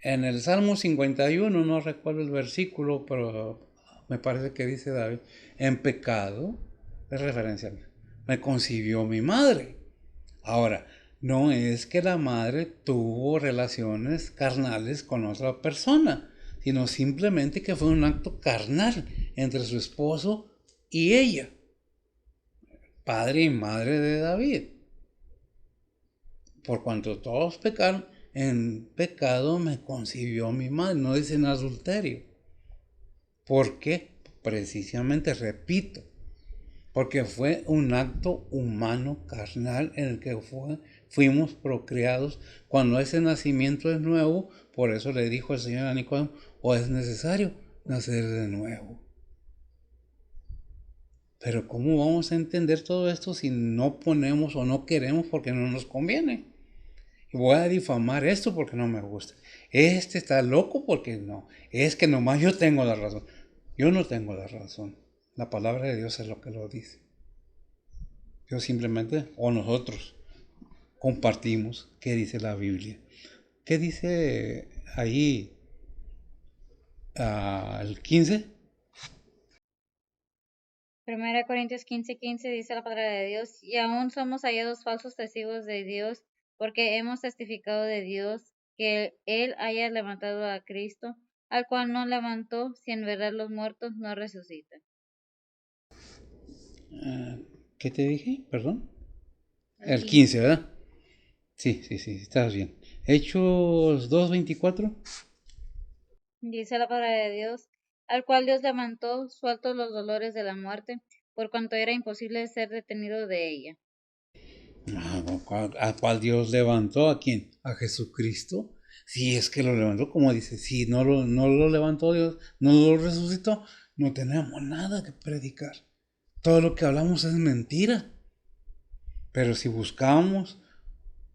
En el Salmo 51, no recuerdo el versículo, pero me parece que dice David, en pecado, es referencia, me concibió mi madre. Ahora, no es que la madre tuvo relaciones carnales con otra persona, sino simplemente que fue un acto carnal entre su esposo y ella, padre y madre de David. Por cuanto todos pecaron, en pecado me concibió mi madre, no dice en adulterio. ¿Por qué? Precisamente, repito, porque fue un acto humano, carnal, en el que fuimos procreados. Cuando ese nacimiento es nuevo, por eso le dijo el Señor a Nicodemo, o es necesario nacer de nuevo. Pero ¿cómo vamos a entender todo esto si no ponemos o no queremos porque no nos conviene? Y voy a difamar esto porque no me gusta. Este está loco porque no. Es que nomás yo tengo la razón. Yo no tengo la razón. La palabra de Dios es lo que lo dice. Yo simplemente, o nosotros, compartimos qué dice la Biblia. ¿Qué dice ahí el 15? 1 Corintios 15:15 dice la palabra de Dios, y aún somos hallados falsos testigos de Dios, porque hemos testificado de Dios que Él haya levantado a Cristo, al cual no levantó, si en verdad los muertos no resucitan. ¿Qué te dije? Perdón. El El 15, ¿verdad? Sí, estás bien. Hechos 2:24. Dice la palabra de Dios, al cual Dios levantó, sueltos los dolores de la muerte, por cuanto era imposible ser detenido de ella. ¿A cuál Dios levantó? ¿A quién? ¿A Jesucristo? Si es que lo levantó, como dice, si no lo levantó Dios, no lo resucitó, no tenemos nada que predicar. Todo lo que hablamos es mentira. Pero si buscamos,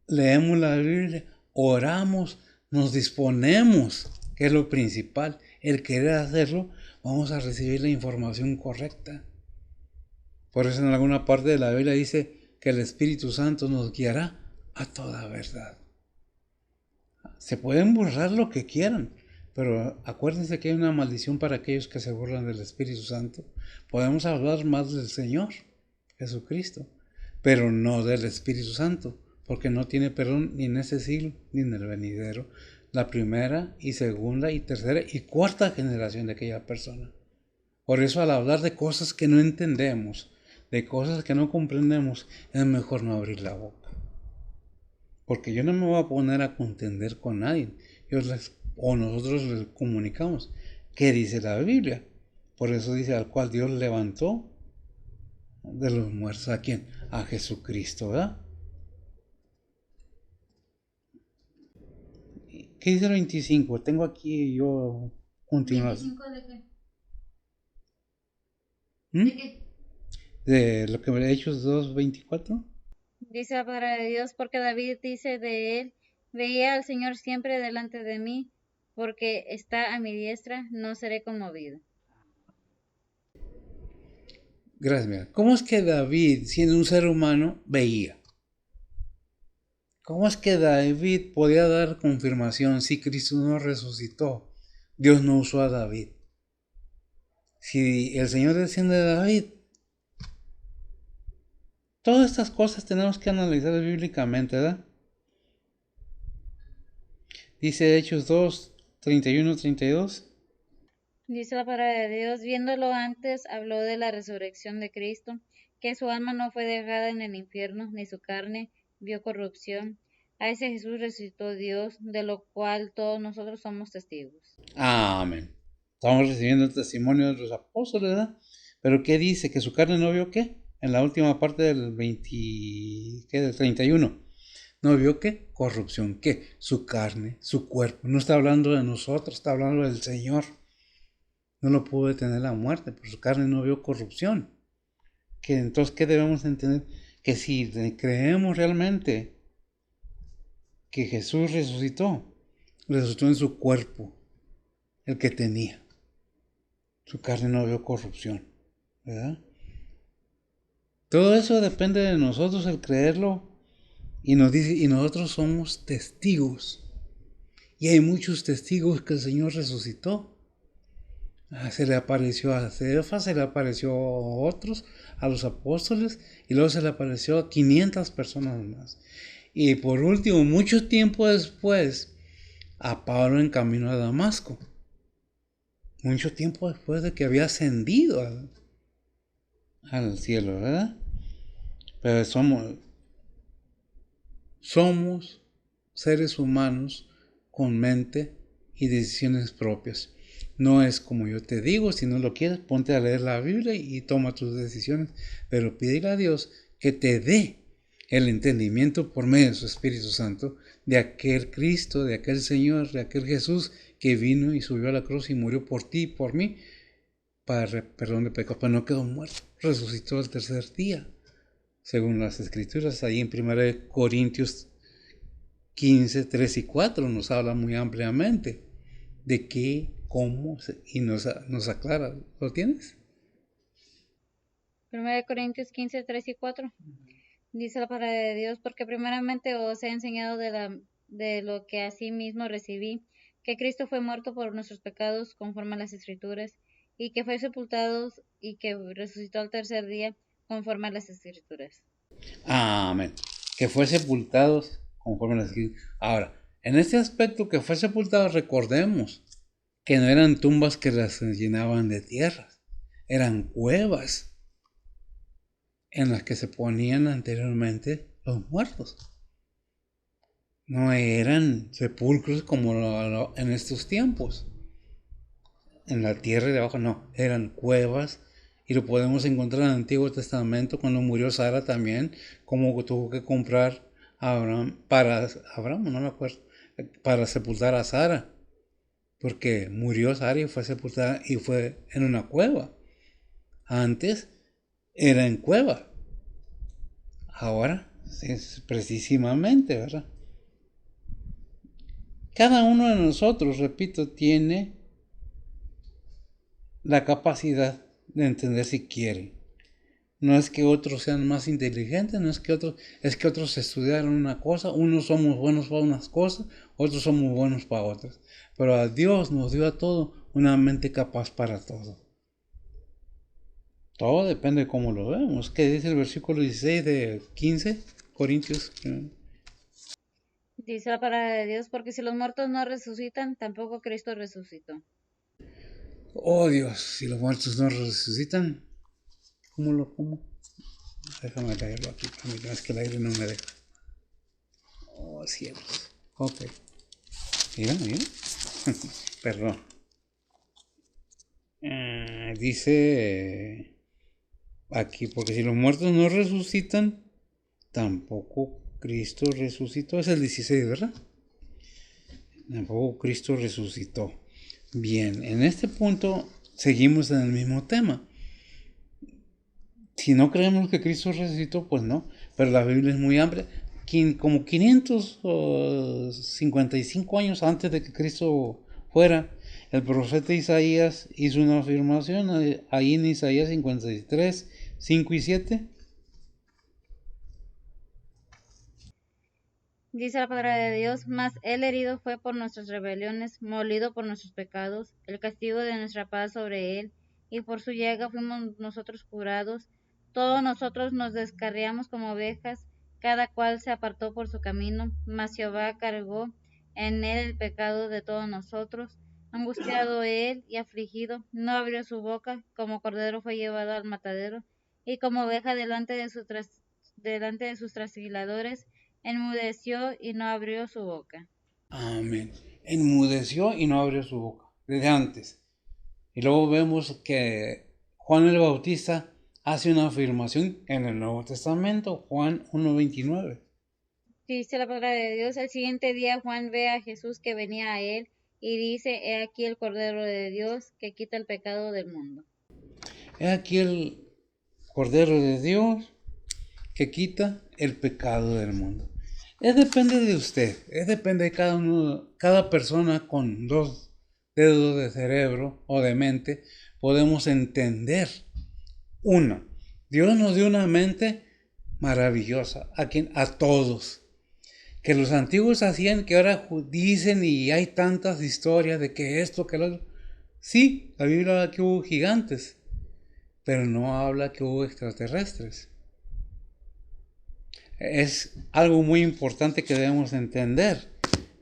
leemos la Biblia, oramos, nos disponemos, que es lo principal, el querer hacerlo, vamos a recibir la información correcta. Por eso en alguna parte de la Biblia dice que el Espíritu Santo nos guiará a toda verdad. Se pueden burlar lo que quieran, pero acuérdense que hay una maldición para aquellos que se burlan del Espíritu Santo. Podemos hablar más del Señor Jesucristo, pero no del Espíritu Santo, porque no tiene perdón ni en ese siglo ni en el venidero. La primera y segunda y tercera y cuarta generación de aquella persona. Por eso al hablar de cosas que no entendemos, de cosas que no comprendemos, es mejor no abrir la boca. Porque yo no me voy a poner a contender con nadie. Nosotros les comunicamos qué dice la Biblia. Por eso dice al cual Dios levantó de los muertos. ¿A quién? A Jesucristo, ¿verdad? ¿Qué dice el 25? Tengo aquí yo continuación. ¿25 de qué? ¿Mm? ¿De qué? De lo que me he hecho 2:24. Dice la palabra de Dios, porque David dice de él, veía al Señor siempre delante de mí, porque está a mi diestra, no seré conmovido. Gracias, mira. ¿Cómo es que David, siendo un ser humano, veía? ¿Cómo es que David podía dar confirmación si Cristo no resucitó? Dios no usó a David. Si el Señor desciende de David, todas estas cosas tenemos que analizar bíblicamente, ¿verdad? Dice Hechos 2:31-32. Dice la palabra de Dios, viéndolo antes, habló de la resurrección de Cristo, que su alma no fue dejada en el infierno, ni su carne vio corrupción. A ese Jesús resucitó Dios, de lo cual todos nosotros somos testigos. Amén. Estamos recibiendo el testimonio de los apóstoles, ¿verdad? Pero ¿qué dice? ¿Que su carne no vio qué? En la última parte del 20, ¿qué? Del 31. ¿No vio qué? Corrupción. ¿Qué? Su carne, su cuerpo. No está hablando de nosotros, está hablando del Señor. No lo pudo detener la muerte, por su carne no vio corrupción. Que entonces, ¿qué debemos entender? Que si creemos realmente que Jesús resucitó en su cuerpo, el que tenía. Su carne no vio corrupción, ¿verdad? Todo eso depende de nosotros el creerlo y nos dice, y nosotros somos testigos. Y hay muchos testigos que el Señor resucitó. Se le apareció a Cefas, se le apareció a otros, a los apóstoles, y luego se le apareció a 500 personas más. Y por último, mucho tiempo después, a Pablo en camino a Damasco. Mucho tiempo después de que había ascendido al cielo, ¿verdad? Pero somos seres humanos con mente y decisiones propias. No es como yo te digo, si no lo quieres, ponte a leer la Biblia y toma tus decisiones, pero pídele a Dios que te dé el entendimiento por medio de su Espíritu Santo de aquel Cristo, de aquel Señor, de aquel Jesús que vino y subió a la cruz y murió por ti y por mí para perdón de pecados, pero no quedó muerto, resucitó el tercer día, según las Escrituras. Ahí en 1 Corintios 15, 3 y 4 nos habla muy ampliamente de qué, cómo, y nos aclara. ¿Lo tienes? 1 Corintios 15, 3 y 4. Dice la palabra de Dios, porque primeramente os he enseñado de lo que así mismo recibí, que Cristo fue muerto por nuestros pecados conforme a las Escrituras, y que fue sepultado y que resucitó al tercer día conforme a las Escrituras. Amén. Que fue sepultado conforme a las Escrituras. Ahora, en este aspecto que fue sepultado, recordemos que no eran tumbas que las llenaban de tierra, eran cuevas en las que se ponían anteriormente los muertos. No eran sepulcros como en estos tiempos. En la tierra de abajo, no, eran cuevas. Y lo podemos encontrar en el Antiguo Testamento cuando murió Sara también, como tuvo que comprar a Abraham, no me acuerdo, para sepultar a Sara. Porque murió Sara y fue sepultada y fue en una cueva. Antes era en cueva. Ahora es precisamente, ¿verdad? Cada uno de nosotros, repito, tiene la capacidad de entender si quiere. No es que otros sean más inteligentes, no es que otros, es que otros estudiaron una cosa, unos somos buenos para unas cosas, otros somos buenos para otras. Pero a Dios nos dio a todo una mente capaz para todo. Todo depende de cómo lo vemos. ¿Qué dice el versículo 16 de 15 Corintios? Dice la palabra de Dios, porque si los muertos no resucitan, tampoco Cristo resucitó. Oh Dios, si los muertos no resucitan, ¿cómo? Déjame leerlo aquí, permítame, es que el aire no me deja. Oh cielos. Ok. Mira. Perdón. Dice aquí, porque si los muertos no resucitan, tampoco Cristo resucitó. Es el 16, ¿verdad? Tampoco Cristo resucitó. Bien, en este punto seguimos en el mismo tema. Si no creemos que Cristo resucitó, pues no. Pero la Biblia es muy amplia. Como 555 años antes de que Cristo fuera, el profeta Isaías hizo una afirmación ahí en Isaías 53, 5 y 7. Dice la palabra de Dios, mas él herido fue por nuestras rebeliones, molido por nuestros pecados, el castigo de nuestra paz sobre él, y por su llaga fuimos nosotros curados. Todos nosotros nos descarriamos como ovejas, cada cual se apartó por su camino, mas Jehová cargó en él el pecado de todos nosotros. Angustiado él y afligido, no abrió su boca, como cordero fue llevado al matadero, y como oveja delante de sus trasquiladores, enmudeció y no abrió su boca. Amén. Enmudeció y no abrió su boca, desde antes. Y luego vemos que Juan el Bautista hace una afirmación en el Nuevo Testamento, Juan 1:29. Dice la palabra de Dios: el siguiente día Juan ve a Jesús que venía a él y dice: he aquí el Cordero de Dios que quita el pecado del mundo. He aquí el Cordero de Dios que quita el pecado del mundo. Depende de usted, depende de cada persona con 2 dedos de cerebro o de mente, podemos entender. Uno, Dios nos dio una mente maravillosa, a todos. Que los antiguos hacían, que ahora dicen, y hay tantas historias de que esto, que lo otro. Sí, la Biblia habla que hubo gigantes, pero no habla que hubo extraterrestres. Es algo muy importante que debemos entender,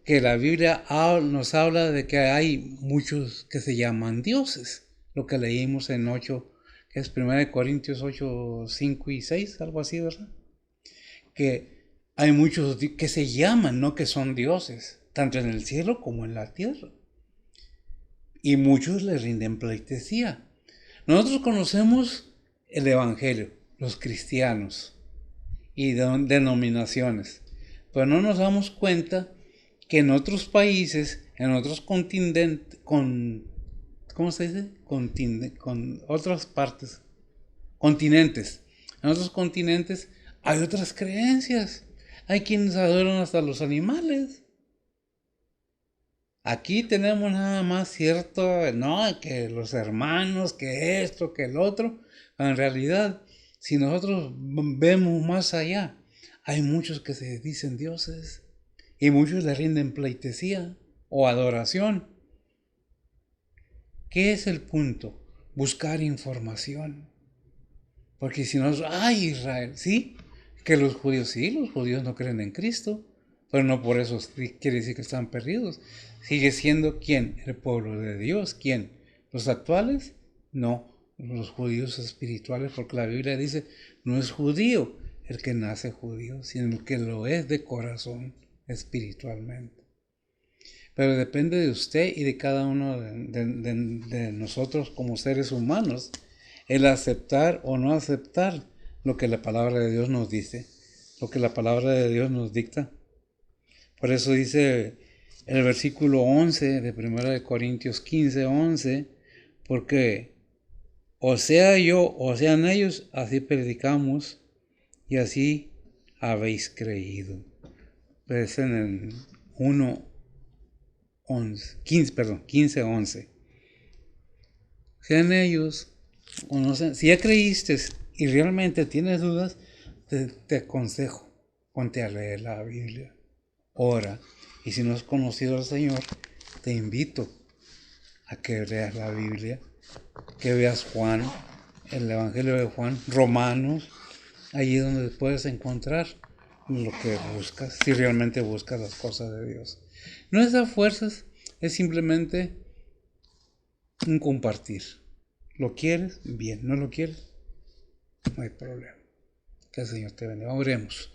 que la Biblia nos habla de que hay muchos que se llaman dioses, lo que leímos en 8, que es 1 Corintios 8, 5 y 6, algo así, ¿verdad? Que hay muchos que se llaman, no que son dioses, tanto en el cielo como en la tierra. Y muchos les rinden pleitesía. Nosotros conocemos el Evangelio, los cristianos y denominaciones, pero no nos damos cuenta que en otros países, en otros continentes, ¿cómo se dice? Con otras partes, continentes, en otros continentes hay otras creencias. Hay quienes adoran hasta los animales. Aquí tenemos nada más cierto, no, que los hermanos, que esto, que el otro. En realidad, si nosotros vemos más allá, hay muchos que se dicen dioses y muchos le rinden pleitesía o adoración. ¿Qué es el punto? Buscar información. Porque si no, Israel, sí, que los judíos no creen en Cristo, pero no por eso quiere decir que están perdidos. Sigue siendo ¿quién? El pueblo de Dios. ¿Quién? ¿Los actuales? No, los judíos espirituales, porque la Biblia dice, no es judío el que nace judío, sino el que lo es de corazón espiritualmente. Pero depende de usted y de cada uno de nosotros como seres humanos el aceptar o no aceptar lo que la palabra de Dios nos dice, lo que la palabra de Dios nos dicta. Por eso dice el versículo 11 de 1 Corintios 15, 11, porque o sea yo o sean ellos, así predicamos y así habéis creído. Pues en el 15, 11. Sean ellos o no sean, si ya creíste y realmente tienes dudas, te aconsejo, ponte a leer la Biblia, ora, y si no has conocido al Señor, te invito a que leas la Biblia, que veas Juan, el Evangelio de Juan, Romanos, allí donde puedes encontrar lo que buscas, si realmente buscas las cosas de Dios. No es a fuerzas, es simplemente un compartir. ¿Lo quieres? Bien. ¿No lo quieres? No hay problema. Que el Señor te bendiga. Oremos.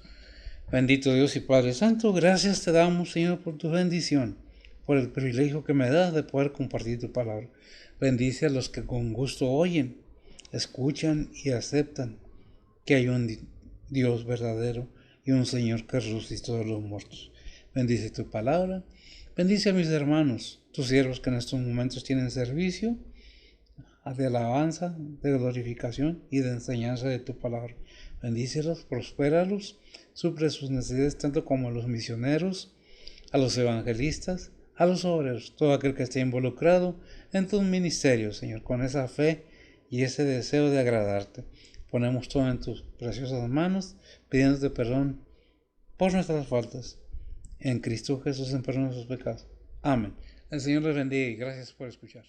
Bendito Dios y Padre Santo, gracias te damos, Señor, por tu bendición, por el privilegio que me das de poder compartir tu palabra. Bendice a los que con gusto oyen, escuchan y aceptan que hay un Dios verdadero y un Señor que resucitó de los muertos. Bendice tu palabra. Bendice a mis hermanos, tus siervos que en estos momentos tienen servicio de alabanza, de glorificación y de enseñanza de tu palabra. Bendícelos, prospéralos, suple sus necesidades tanto como a los misioneros, a los evangelistas, a los obreros, todo aquel que esté involucrado en tus ministerios, Señor, con esa fe y ese deseo de agradarte. Ponemos todo en tus preciosas manos, pidiéndote perdón por nuestras faltas. En Cristo Jesús, en perdón de sus pecados. Amén. El Señor les bendiga y gracias por escuchar.